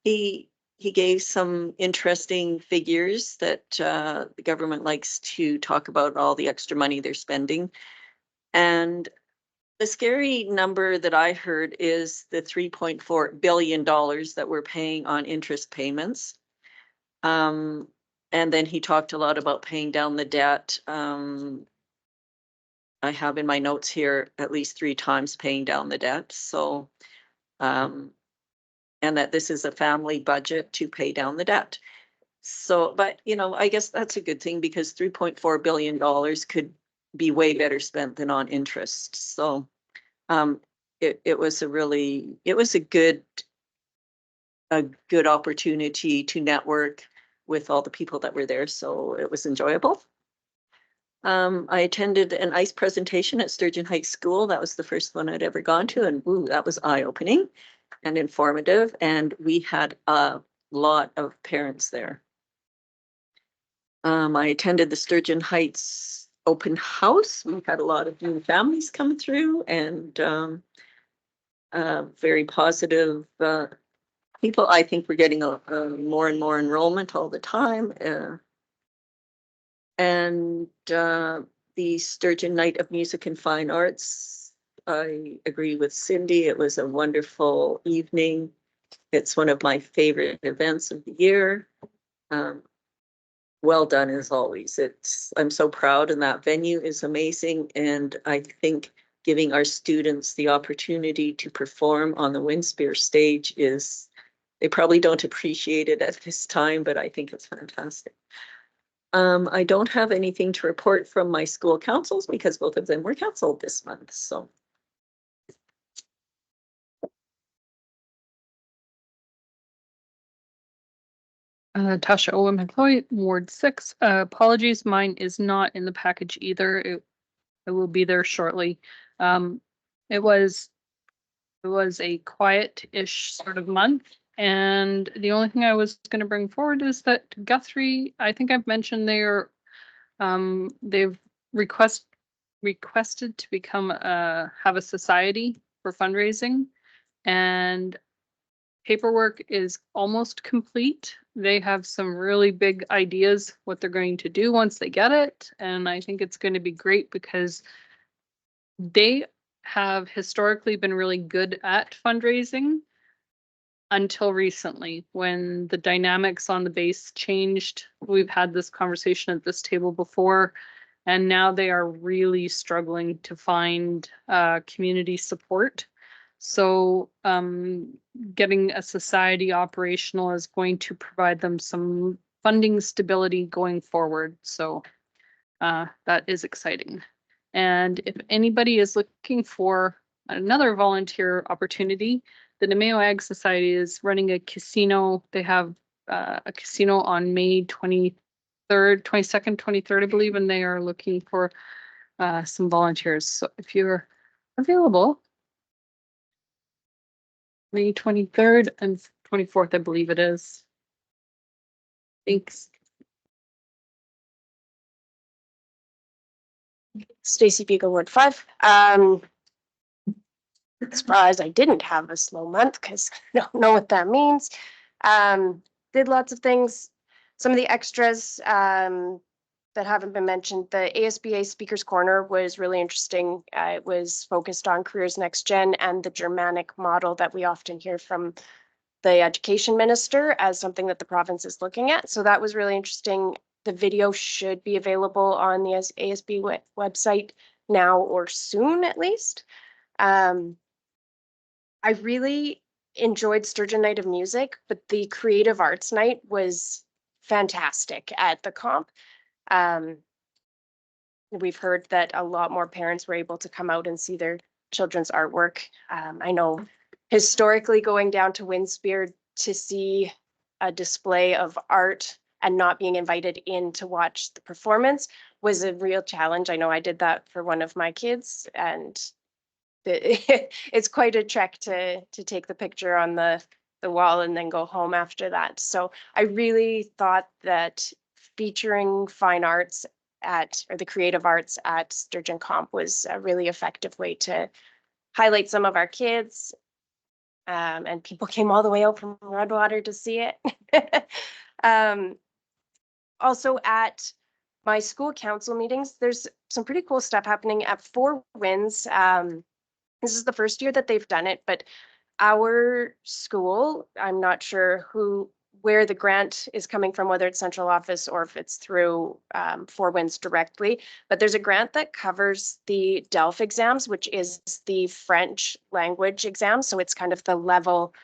He gave some interesting figures that the government likes to talk about, all the extra money they're spending. And the scary number that I heard is the $3.4 billion that we're paying on interest payments. And then he talked a lot about paying down the debt. I have in my notes here at least 3 times paying down the debt. So, and that this is a family budget to pay down the debt. So, but I guess that's a good thing, because $3.4 billion could be way better spent than on interest. So, it was a good opportunity to network with all the people that were there. So it was enjoyable. I attended an ICE presentation at Sturgeon Heights School. That was the first one I'd ever gone to, and ooh, that was eye-opening and informative. And we had a lot of parents there. I attended the Sturgeon Heights open house. We had a lot of new families come through, and very positive people. I think we're getting more and more enrollment all the time. And the Sturgeon Night of Music and Fine Arts, I agree with Cindy. It was a wonderful evening. It's one of my favorite events of the year. Well done as always. I'm so proud, and that venue is amazing. And I think giving our students the opportunity to perform on the Winspear stage they probably don't appreciate it at this time, but I think it's fantastic. I don't have anything to report from my school councils because both of them were canceled this month. So. Tasha Owen McCloy, Ward 6. Apologies, mine is not in the package either. It will be there shortly. It was a quiet-ish sort of month. And the only thing I was going to bring forward is that Guthrie, I think I've mentioned they've requested to become have a society for fundraising, and paperwork is almost complete. They have some really big ideas what they're going to do once they get it, and I think it's going to be great because they have historically been really good at fundraising until recently, when the dynamics on the base changed. We've had this conversation at this table before, and now they are really struggling to find community support. So getting a society operational is going to provide them some funding stability going forward. So that is exciting. And if anybody is looking for another volunteer opportunity, the Nemeo Ag Society is running a casino. They have a casino on May 23rd, 22nd, 23rd, I believe, and they are looking for some volunteers. So if you're available, May 23rd and 24th, I believe it is. Thanks. Stacy Beagle, Ward 5. Surprised I didn't have a slow month because I don't know what that means. Did lots of things. Some of the extras that haven't been mentioned. The ASBA Speakers Corner was really interesting. It was focused on Careers Next Gen and the Germanic model that we often hear from the education minister as something that the province is looking at. So that was really interesting. The video should be available on the ASB website now or soon, at least. I really enjoyed Sturgeon Night of Music, but the Creative Arts Night was fantastic at the comp. we've heard that a lot more parents were able to come out and see their children's artwork. I know historically going down to Winspear to see a display of art and not being invited in to watch the performance was a real challenge. I know I did that for one of my kids, and it's quite a trek to take the picture on the wall and then go home after that. So I really thought that featuring fine arts or the creative arts at Sturgeon Comp was a really effective way to highlight some of our kids. And people came all the way out from Redwater to see it. Also at my school council meetings, there's some pretty cool stuff happening at Four Winds. This is the first year that they've done it, but our school, I'm not sure where the grant is coming from, whether it's central office or if it's through Four Winds directly, but there's a grant that covers the DELF exams, which is the French language exam. So it's kind of the level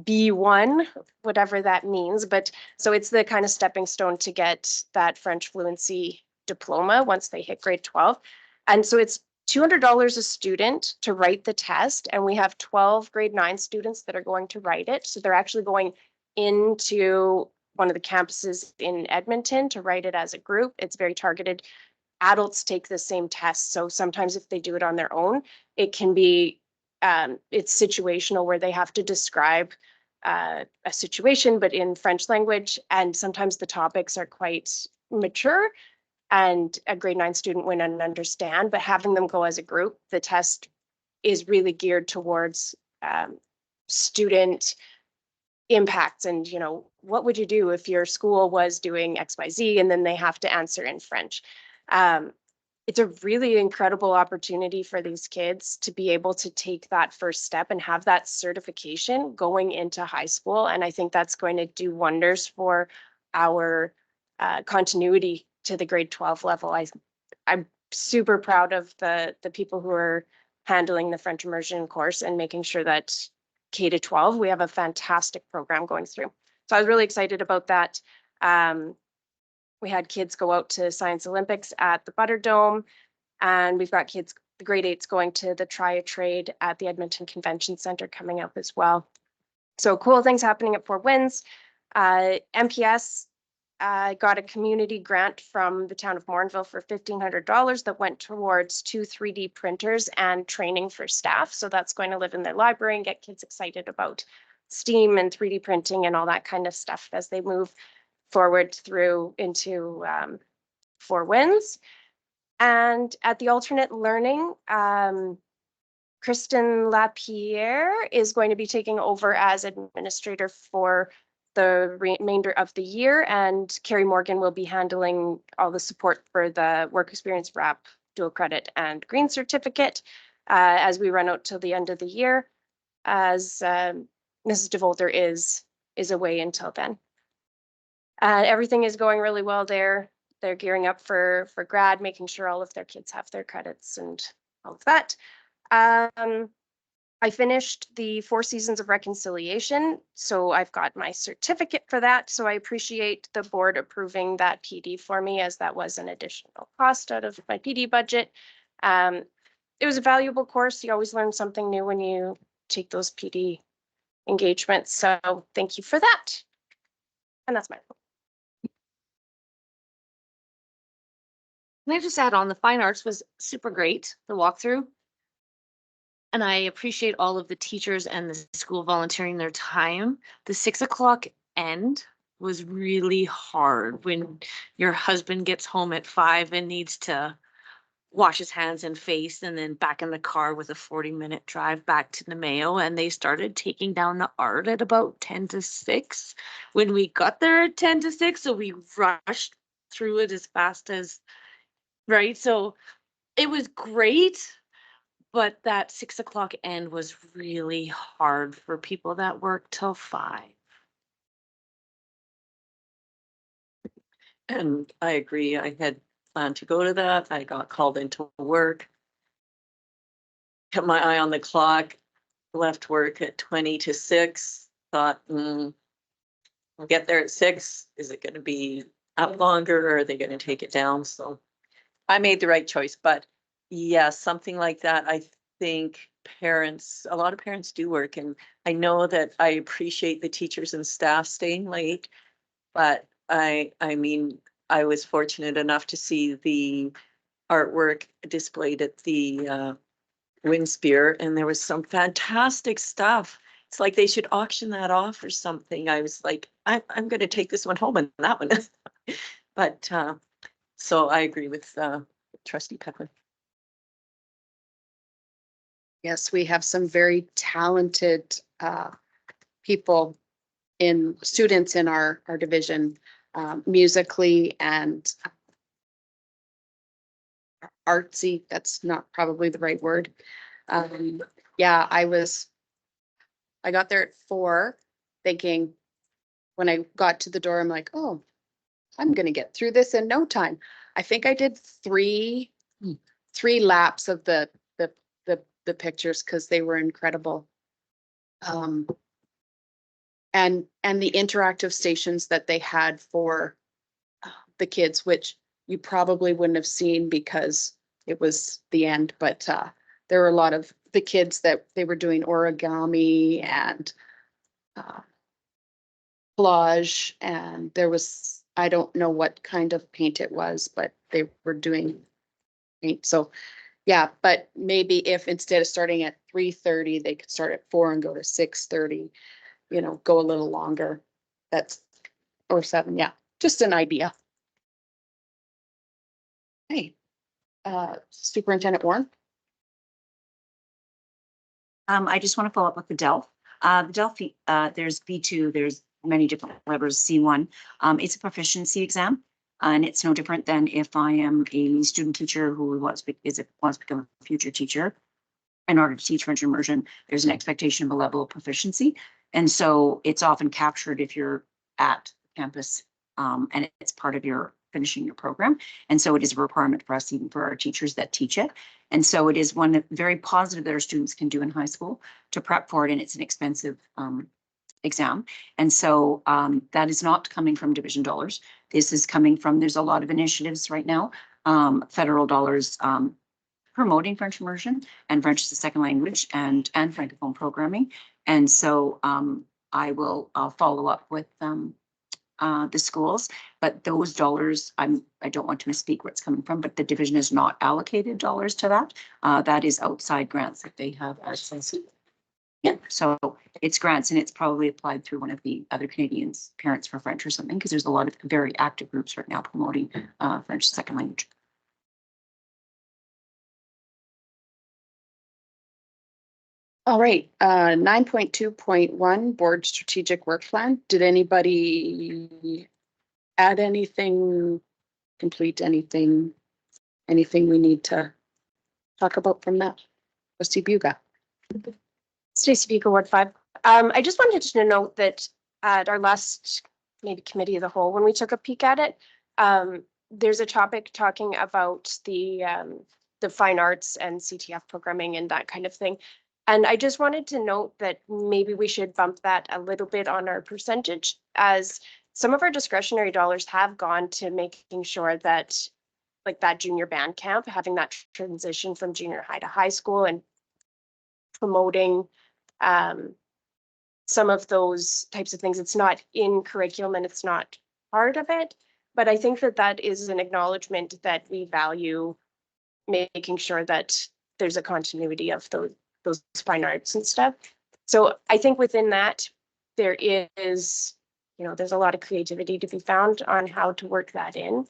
B1, whatever that means. But so it's the kind of stepping stone to get that French fluency diploma once they hit grade 12. And so it's $200 a student to write the test. And we have 12 grade 9 students that are going to write it. So they're actually going into one of the campuses in Edmonton to write it as a group. It's very targeted. Adults take the same test. So sometimes if they do it on their own, it can be, it's situational where they have to describe a situation, but in French language. And sometimes the topics are quite mature and a grade 9 student wouldn't understand, but having them go as a group, the test is really geared towards student impacts. And, you know, what would you do if your school was doing XYZ and then they have to answer in French? It's a really incredible opportunity for these kids to be able to take that first step and have that certification going into high school. And I think that's going to do wonders for our continuity to the grade 12 level. I'm super proud of the people who are handling the French immersion course and making sure that K to 12, we have a fantastic program going through. So I was really excited about that. We had kids go out to Science Olympics at the Butter Dome, and we've got kids, the grade 8s, going to the Try a Trade at the Edmonton Convention Center coming up as well. So cool things happening at Four Winds. MPS got a community grant from the town of Morinville for $1,500 that went towards 2 3D printers and training for staff. So that's going to live in their library and get kids excited about STEAM and 3D printing and all that kind of stuff as they move forward through into Four Winds. And at the alternate learning, Kristen Lapierre is going to be taking over as administrator for the remainder of the year, and Carrie Morgan will be handling all the support for the work experience wrap, dual credit, and green certificate as we run out till the end of the year, as Mrs. DeVolter is away until then. Everything is going really well there. They're gearing up for grad, making sure all of their kids have their credits and all of that. I finished the 4 Seasons of Reconciliation, so I've got my certificate for that. So I appreciate the board approving that PD for me, as that was an additional cost out of my PD budget. It was a valuable course. You always learn something new when you take those PD engagements. So thank you for that. And that's my. Can I just add on, the fine arts was super great, the walkthrough. And I appreciate all of the teachers and the school volunteering their time. The 6 o'clock end was really hard when your husband gets home at 5 and needs to wash his hands and face, and then back in the car with a 40-minute drive back to the Mayo. And they started taking down the art at about 10 to 6 when we got there at 10 to 6. So we rushed through it as fast as, right? So it was great. But that 6 o'clock end was really hard for people that work till 5. And I agree. I had planned to go to that. I got called into work. Kept my eye on the clock, left work at 20 to 6. Thought, I'll get there at 6. Is it going to be up longer, or are they going to take it down? So I made the right choice, but yeah, something like that, I think parents, a lot of parents do work, and I know that I appreciate the teachers and staff staying late. But I mean, I was fortunate enough to see the artwork displayed at the Wind Spear, and there was some fantastic stuff. It's like they should auction that off or something. I was like, I'm gonna take this one home and that one. But so I agree with trustee Pepper. Yes, we have some very talented people students in our division, musically and artsy. That's not probably the right word. Yeah, I got there at 4 thinking, when I got to the door, I'm like, oh, I'm gonna get through this in no time. I think I did three laps of the pictures because they were incredible. And the interactive stations that they had for the kids, which you probably wouldn't have seen because it was the end, but there were a lot of the kids that they were doing origami and collage, and there was, I don't know what kind of paint it was, but they were doing paint. So yeah, but maybe if instead of starting at 3:30, they could start at 4 and go to 6:30, you know, go a little longer. That's, or 7, yeah, just an idea. Hey, Superintendent Warren. I just want to follow up with the DELF. The DELF, there's B2, there's many different levels, C1. It's a proficiency exam, and it's no different than if I am a student teacher who wants to become a future teacher. In order to teach French immersion, there's an expectation of a level of proficiency. And so it's often captured if you're at campus, and it's part of your finishing your program. And so it is a requirement for us, even for our teachers that teach it. And so it is one that very positive that our students can do in high school to prep for it. And it's an expensive exam. And so that is not coming from division dollars. This is coming from, there's a lot of initiatives right now, federal dollars promoting French immersion and French as a second language and Francophone programming. And so I'll follow up with the schools, but those dollars, I don't want to misspeak where it's coming from, but the division is not allocated dollars to that. That is outside grants that they have access to. Yeah, so it's grants, and it's probably applied through one of the other Canadians' Parents for French or something, because there's a lot of very active groups right now promoting French as a second language. All right, 9.2.1 Board Strategic Work Plan. Did anybody add anything, complete anything we need to talk about from that? Trustee Buga. Stacey Buga, Ward 5. I just wanted to note that at our last maybe committee of the whole, when we took a peek at it, there's a topic talking about the fine arts and CTF programming and that kind of thing. And I just wanted to note that maybe we should bump that a little bit on our percentage, as some of our discretionary dollars have gone to making sure that, like that junior band camp, having that transition from junior high to high school and promoting some of those types of things. It's not in curriculum and it's not part of it, but I think that that is an acknowledgement that we value making sure that there's a continuity of those fine arts and stuff. So I think within that, there is, there's a lot of creativity to be found on how to work that in.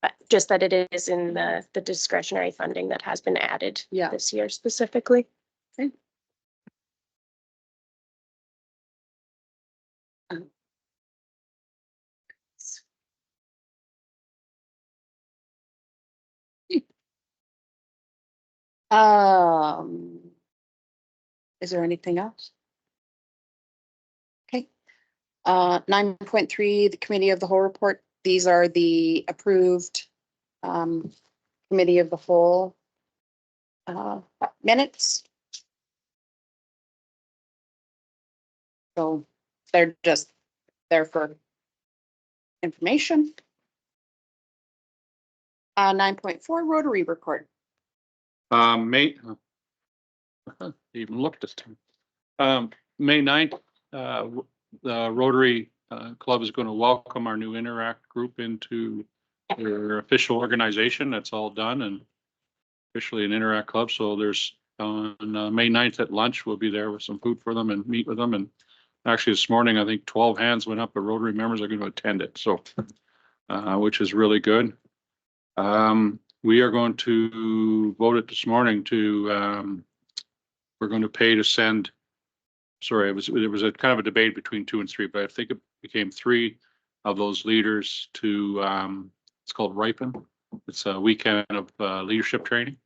But just that it is in the discretionary funding that has been added this year specifically. Okay. Is there anything else? Okay. 9.3, the Committee of the Whole report. These are the approved Committee of the Whole minutes. So they're just there for information. 9.4 Rotary report. May, even looked this time. May 9th, the Rotary Club is going to welcome our new Interact group into their official organization. That's all done and officially an Interact Club. So there's on May 9th at lunch, we'll be there with some food for them and meet with them. And actually this morning, I think 12 hands went up, but Rotary members are going to attend it. So, which is really good. We are going to vote it this morning to, we're going to pay to send, sorry, it was a kind of a debate between 2 and 3, but I think it became 3 of those leaders to, it's called Ripen. It's a weekend of leadership training.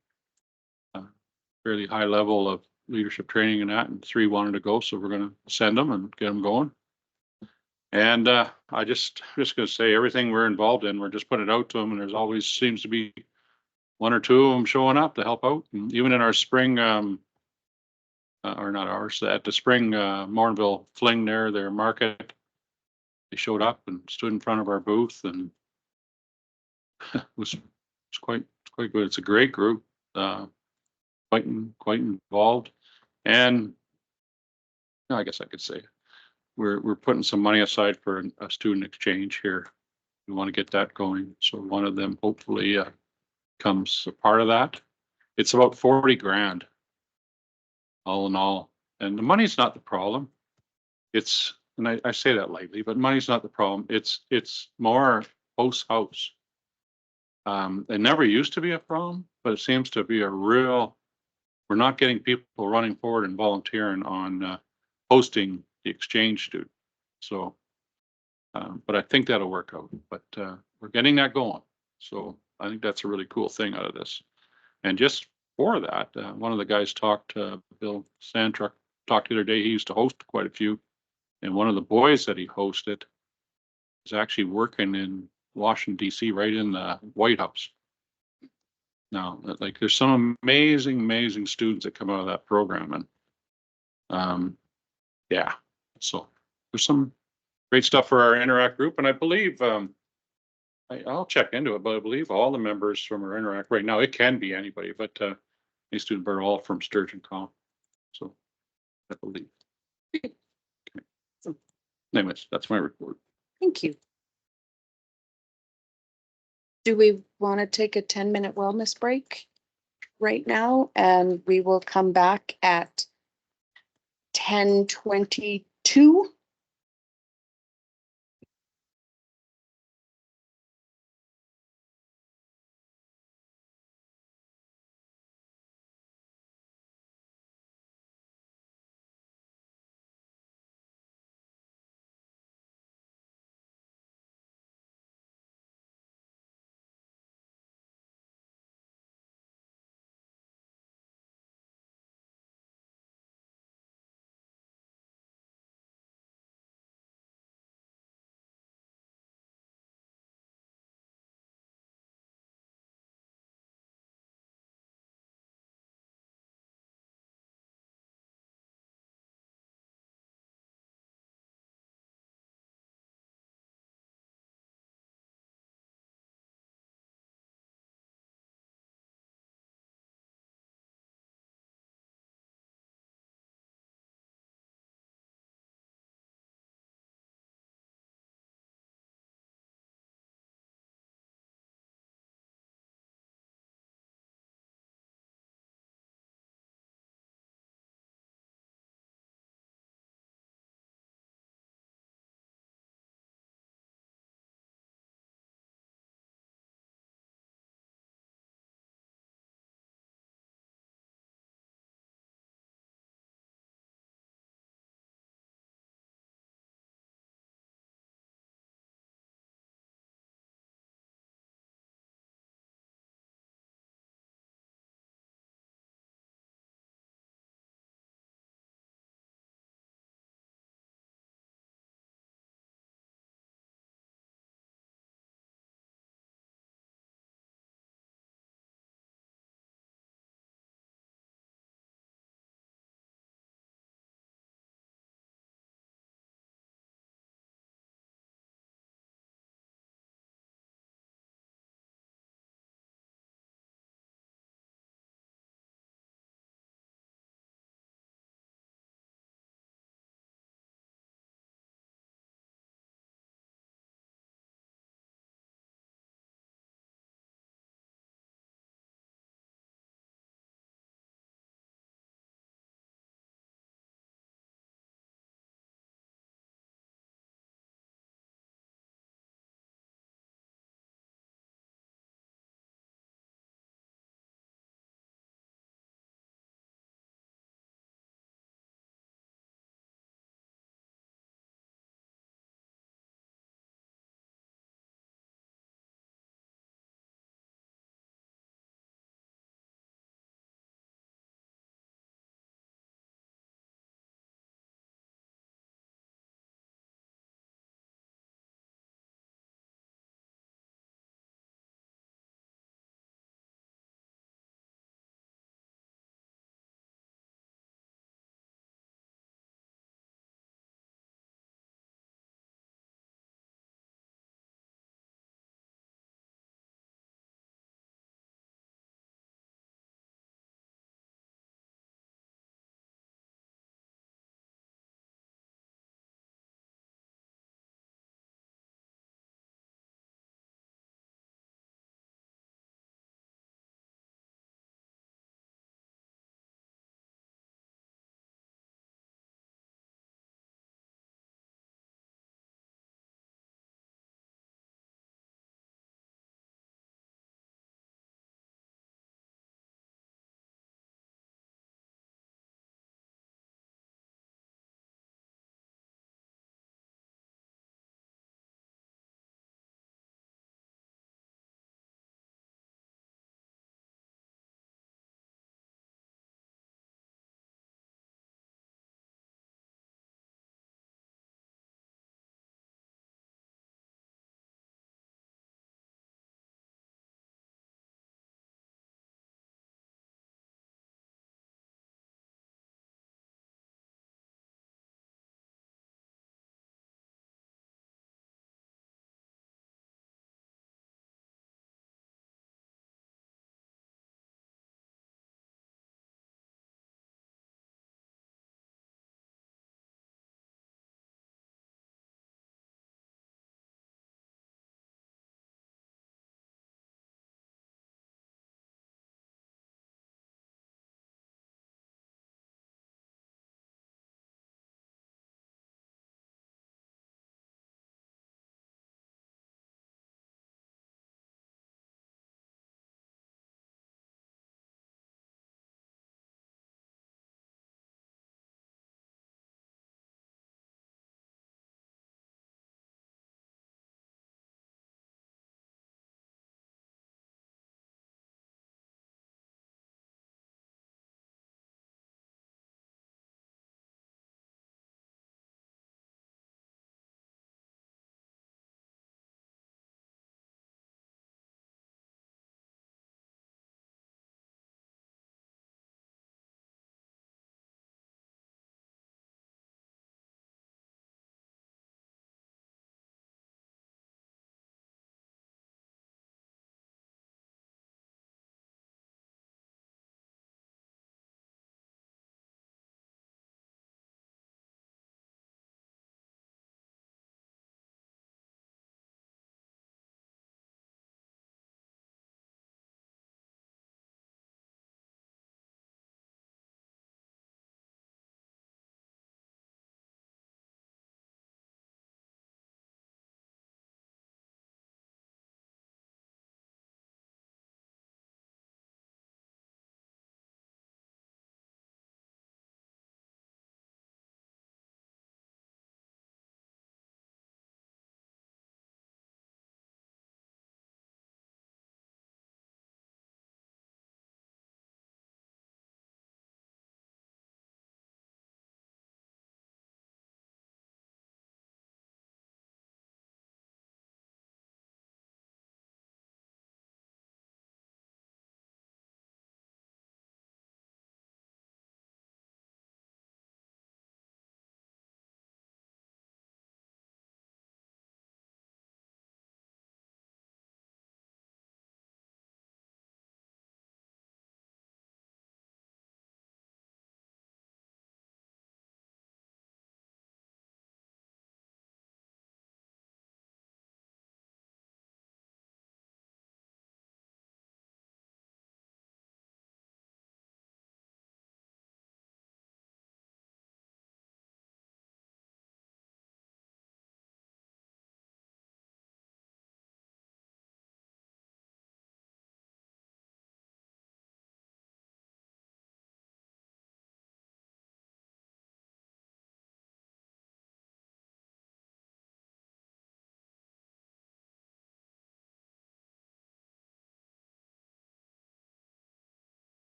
Fairly high level of leadership training and that, and 3 wanted to go, so we're going to send them and get them going. And I just going to say everything we're involved in, we're just putting it out to them, and there's always seems to be 1 or 2 of them showing up to help out. And even in our spring, or not ours, at the spring Morinville Fling there, their market, they showed up and stood in front of our booth, and it was quite good. It's a great group, quite involved, and I guess I could say we're putting some money aside for a student exchange here. We want to get that going, so one of them hopefully comes a part of that. It's about 40 grand all in all, and the money's not the problem. It's, and I say that lightly, but money's not the problem. It's more house. It never used to be a problem, but it seems to be a real, we're not getting people running forward and volunteering on hosting the exchange student. So, but I think that'll work out, but we're getting that going. So I think that's a really cool thing out of this. And just for that, one of the guys talked, Bill Sandtruck talked the other day, he used to host quite a few. And one of the boys that he hosted is actually working in Washington, DC, right in the White House. Now, like there's some amazing students that come out of that program. And yeah, so there's some great stuff for our Interact group. And I believe, I'll check into it, but I believe all the members from our Interact right now, it can be anybody, but these students are all from Sturgeon College. So I believe. Okay. So, anyways, that's my report. Thank you. Do we want to take a 10-minute wellness break right now? And we will come back at 10:22.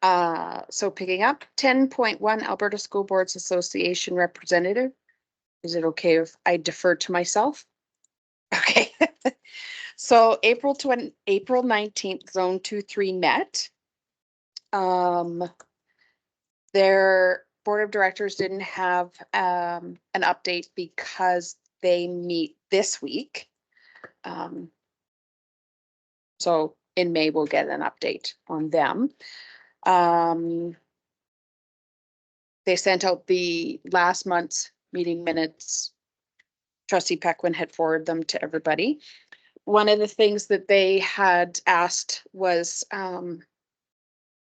So picking up 10.1 Alberta School Boards Association representative. Is it okay if I defer to myself? Okay. So April 19th, Zone 2-3 met. Their board of directors didn't have an update because they meet this week. So in May, we'll get an update on them. They sent out the last month's meeting minutes. Trustee Pequin had forwarded them to everybody. One of the things that they had asked was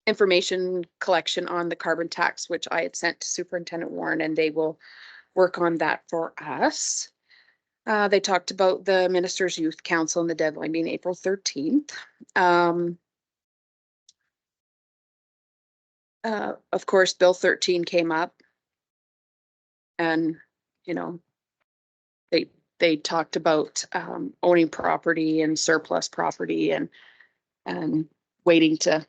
information collection on the carbon tax, which I had sent to Superintendent Warren, and they will work on that for us. They talked about the Minister's Youth Council and the deadline being April 13th. Of course, Bill 13 came up, and you know, they talked about owning property and surplus property and waiting to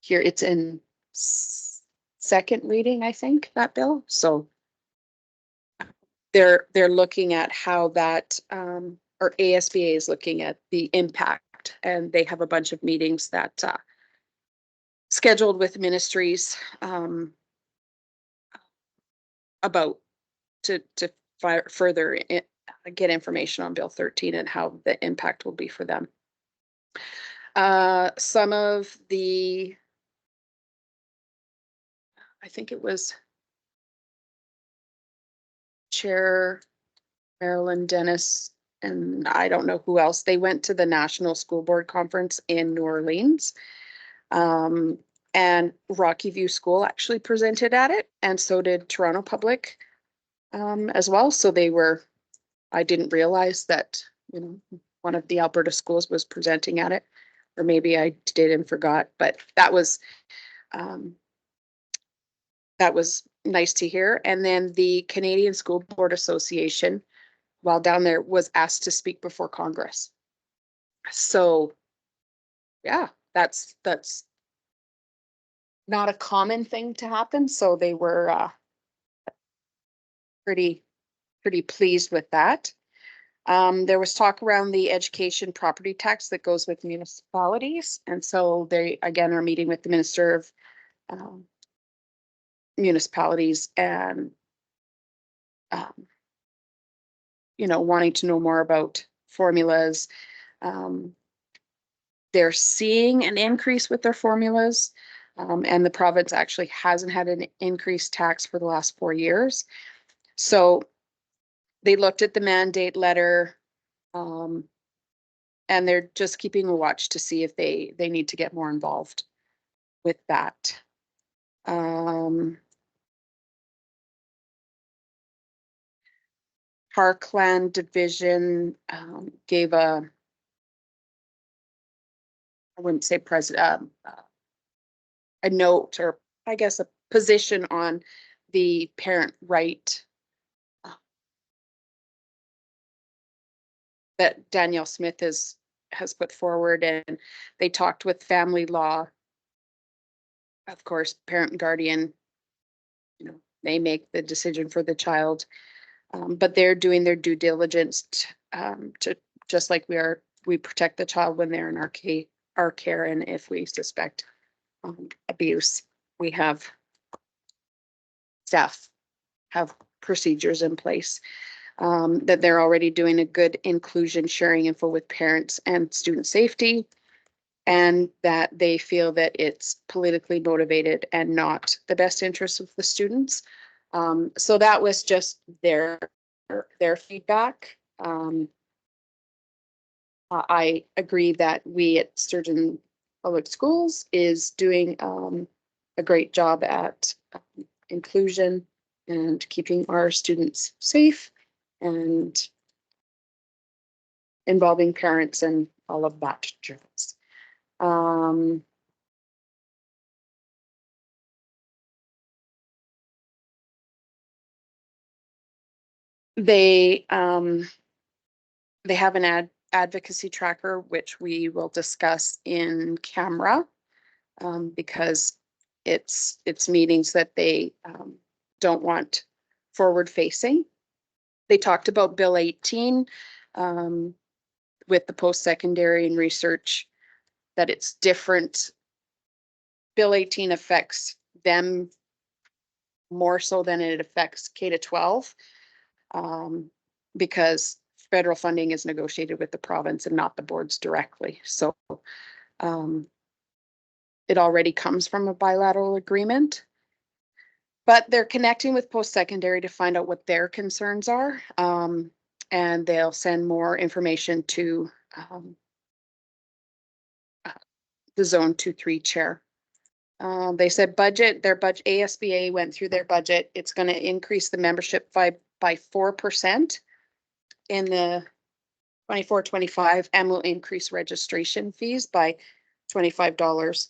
hear. It's in second reading, I think, that bill. So they're looking at how that or ASBA is looking at the impact, and they have a bunch of meetings that scheduled with ministries about to further get information on Bill 13 and how the impact will be for them. Some of the, I think it was Chair Marilyn Dennis, and I don't know who else, they went to the National School Board Conference in New Orleans. And Rocky View School actually presented at it, and so did Toronto Public as well. So they were, I didn't realize that, you know, one of the Alberta schools was presenting at it, or maybe I did and forgot, but that was nice to hear. And then the Canadian School Board Association, while down there, was asked to speak before Congress. So yeah, that's not a common thing to happen. So they were pretty pleased with that. There was talk around the education property tax that goes with municipalities. And so they, again, are meeting with the Minister of Municipalities and, you know, wanting to know more about formulas. They're seeing an increase with their formulas. And the province actually hasn't had an increased tax for the last 4 years. So they looked at the mandate letter, and they're just keeping a watch to see if they need to get more involved with that. Parkland Division gave a, I wouldn't say president, a note, or I guess a position on the parent right that Danielle Smith has put forward, and they talked with family law. Of course, parent and guardian, you know, they make the decision for the child, but they're doing their due diligence to just like we protect the child when they're in our care, and if we suspect abuse, we have staff have procedures in place. That they're already doing a good inclusion, sharing info with parents and student safety, and that they feel that it's politically motivated and not the best interest of the students. So that was just their feedback. I agree that we at Sturgeon Public Schools is doing a great job at inclusion and keeping our students safe and involving parents and all of that jazz. They have an advocacy tracker, which we will discuss in camera. because it's meetings that they don't want forward facing. They talked about Bill 18 with the post-secondary and research, that it's different. Bill 18 affects them more so than it affects K to 12 because federal funding is negotiated with the province and not the boards directly. So it already comes from a bilateral agreement. But they're connecting with post-secondary to find out what their concerns are. And they'll send more information to the Zone 2-3 chair. They said their budget, ASBA went through their budget. It's going to increase the membership by 4% in the 24-25 and will increase registration fees by $25.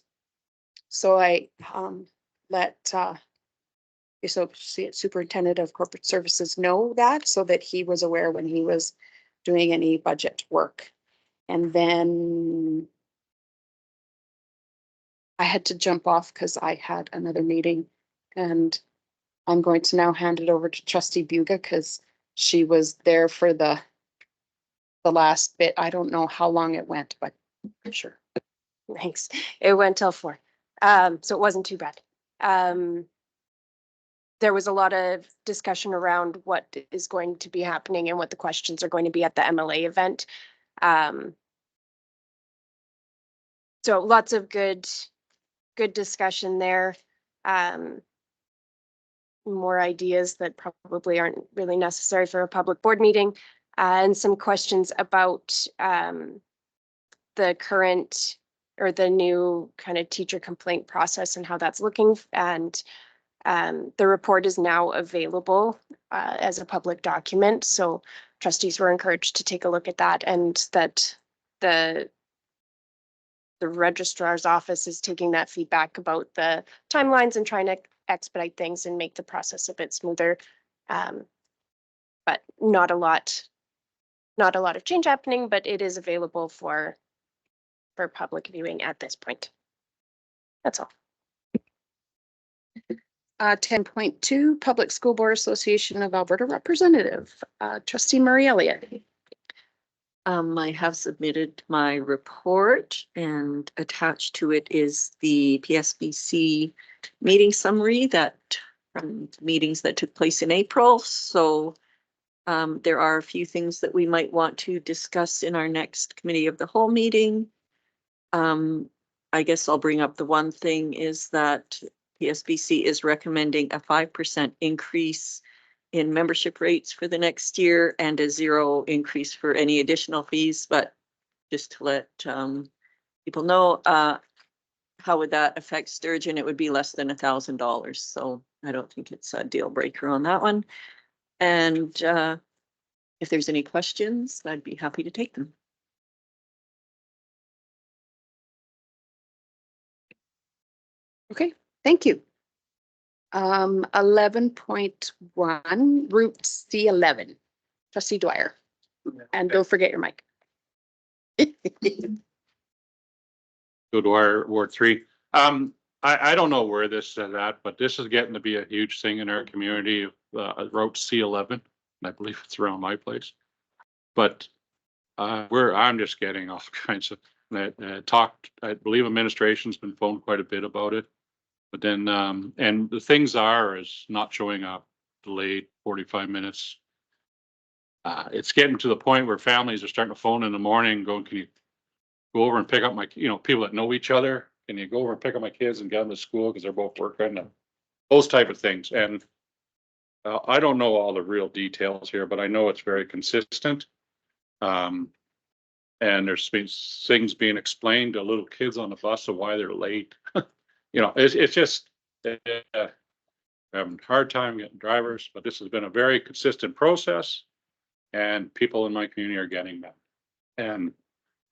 So I let Associate Superintendent of Corporate Services know that so that he was aware when he was doing any budget work. And then I had to jump off because I had another meeting, and I'm going to now hand it over to Trustee Buga because she was there for the last bit. I don't know how long it went, but I'm sure. Thanks. It went till 4. So it wasn't too bad. There was a lot of discussion around what is going to be happening and what the questions are going to be at the MLA event. So lots of good discussion there. More ideas that probably aren't really necessary for a public board meeting, and some questions about the current or the new kind of teacher complaint process and how that's looking. And the report is now available as a public document. So trustees were encouraged to take a look at that, and that the registrar's office is taking that feedback about the timelines and trying to expedite things and make the process a bit smoother. But not a lot of change happening, but it is available for public viewing at this point. That's all. 10.2 Public School Board Association of Alberta Representative, Trustee Murray Elliott. I have submitted my report, and attached to it is the PSBC meeting summary from meetings that took place in April. So there are a few things that we might want to discuss in our next committee of the whole meeting. I guess I'll bring up the one thing is that PSBC is recommending a 5% increase in membership rates for the next year and a 0 increase for any additional fees. But just to let people know, how would that affect Sturgeon? It would be less than $1,000. So I don't think it's a deal breaker on that one. And if there's any questions, I'd be happy to take them. Okay, thank you. 11.1 Route C11. Trustee Dwyer. And don't forget your mic. Go to our Ward 3. I don't know where this is at, but this is getting to be a huge thing in our community. Route C11, and I believe it's around my place. But I'm just getting all kinds of talked. I believe administration's been phoned quite a bit about it. But then, and the things is not showing up, delayed 45 minutes. It's getting to the point where families are starting to phone in the morning going, can you go over and pick up my, people that know each other? Can you go over and pick up my kids and get them to school because they're both working? And those type of things. And I don't know all the real details here, but I know it's very consistent. And there's been things being explained to little kids on the bus of why they're late. It's just having a hard time getting drivers, but this has been a very consistent process, and people in my community are getting that. And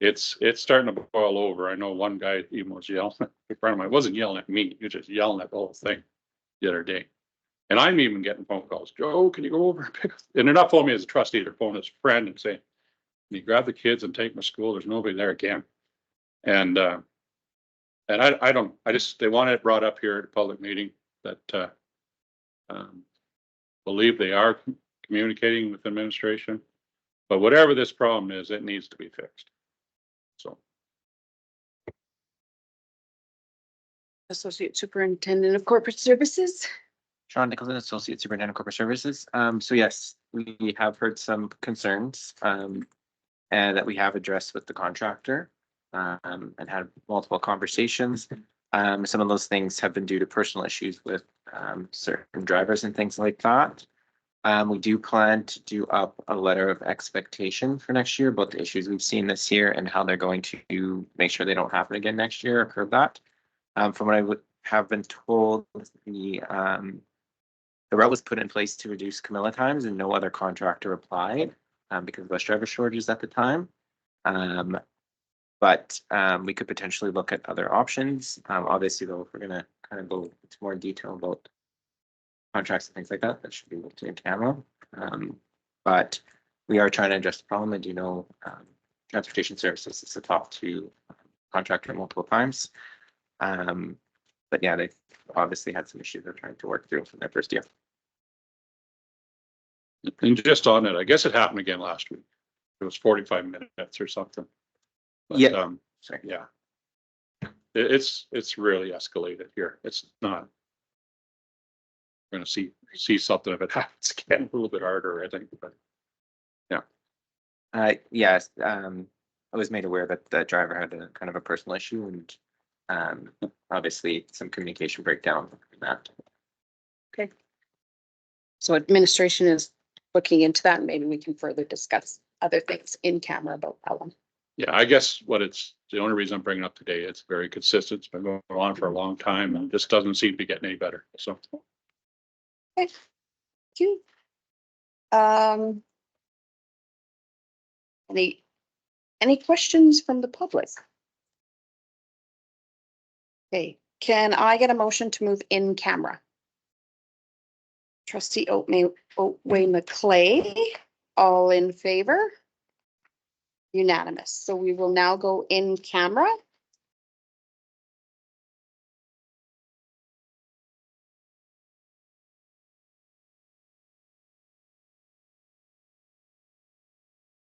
it's starting to boil over. I know one guy even was yelling. A friend of mine wasn't yelling at me; he was just yelling at the whole thing the other day. And I'm even getting phone calls. Joe, can you go over and pick up? And they're not phoning me as a trustee; they're phoning as a friend and saying, "Can you grab the kids and take them to school? There's nobody there again." And And I don't, they want it brought up here at a public meeting that, believe they are communicating with administration. But whatever this problem is, it needs to be fixed. So, Associate Superintendent of Corporate Services. Sean Nicholson, Associate Superintendent of Corporate Services. So yes, we have heard some concerns and that we have addressed with the contractor and had multiple conversations. Some of those things have been due to personal issues with certain drivers and things like that. We do plan to do up a letter of expectation for next year about the issues we've seen this year and how they're going to make sure they don't happen again next year or curb that. From what I would have been told, the route was put in place to reduce Camilla times and no other contractor applied because of bus driver shortages at the time. But we could potentially look at other options. Obviously, though, if we're going to kind of go into more detail about contracts and things like that, that should be looked in camera. But we are trying to address the problem. I do know Transportation Services is a top 2 contractor multiple times. But yeah, they've obviously had some issues they're trying to work through from their first year. and just on it, I guess it happened again last week. It was 45 minutes or something. But, Yeah. Sorry. yeah. It's really escalated here. It's not. We're gonna see something if it happens again, a little bit harder, I think, but Yes, I was made aware that the driver had a kind of a personal issue and obviously some communication breakdown in that. Okay. So administration is looking into that, and maybe we can further discuss other things in camera about that one. yeah, I guess the only reason I'm bringing it up today, it's very consistent. It's been going on for a long time and just doesn't seem to be getting any better. So. Thank you. Any questions from the public? Okay, can I get a motion to move in camera? Trustee Otway McClay, all in favor? Unanimous. So we will now go in camera.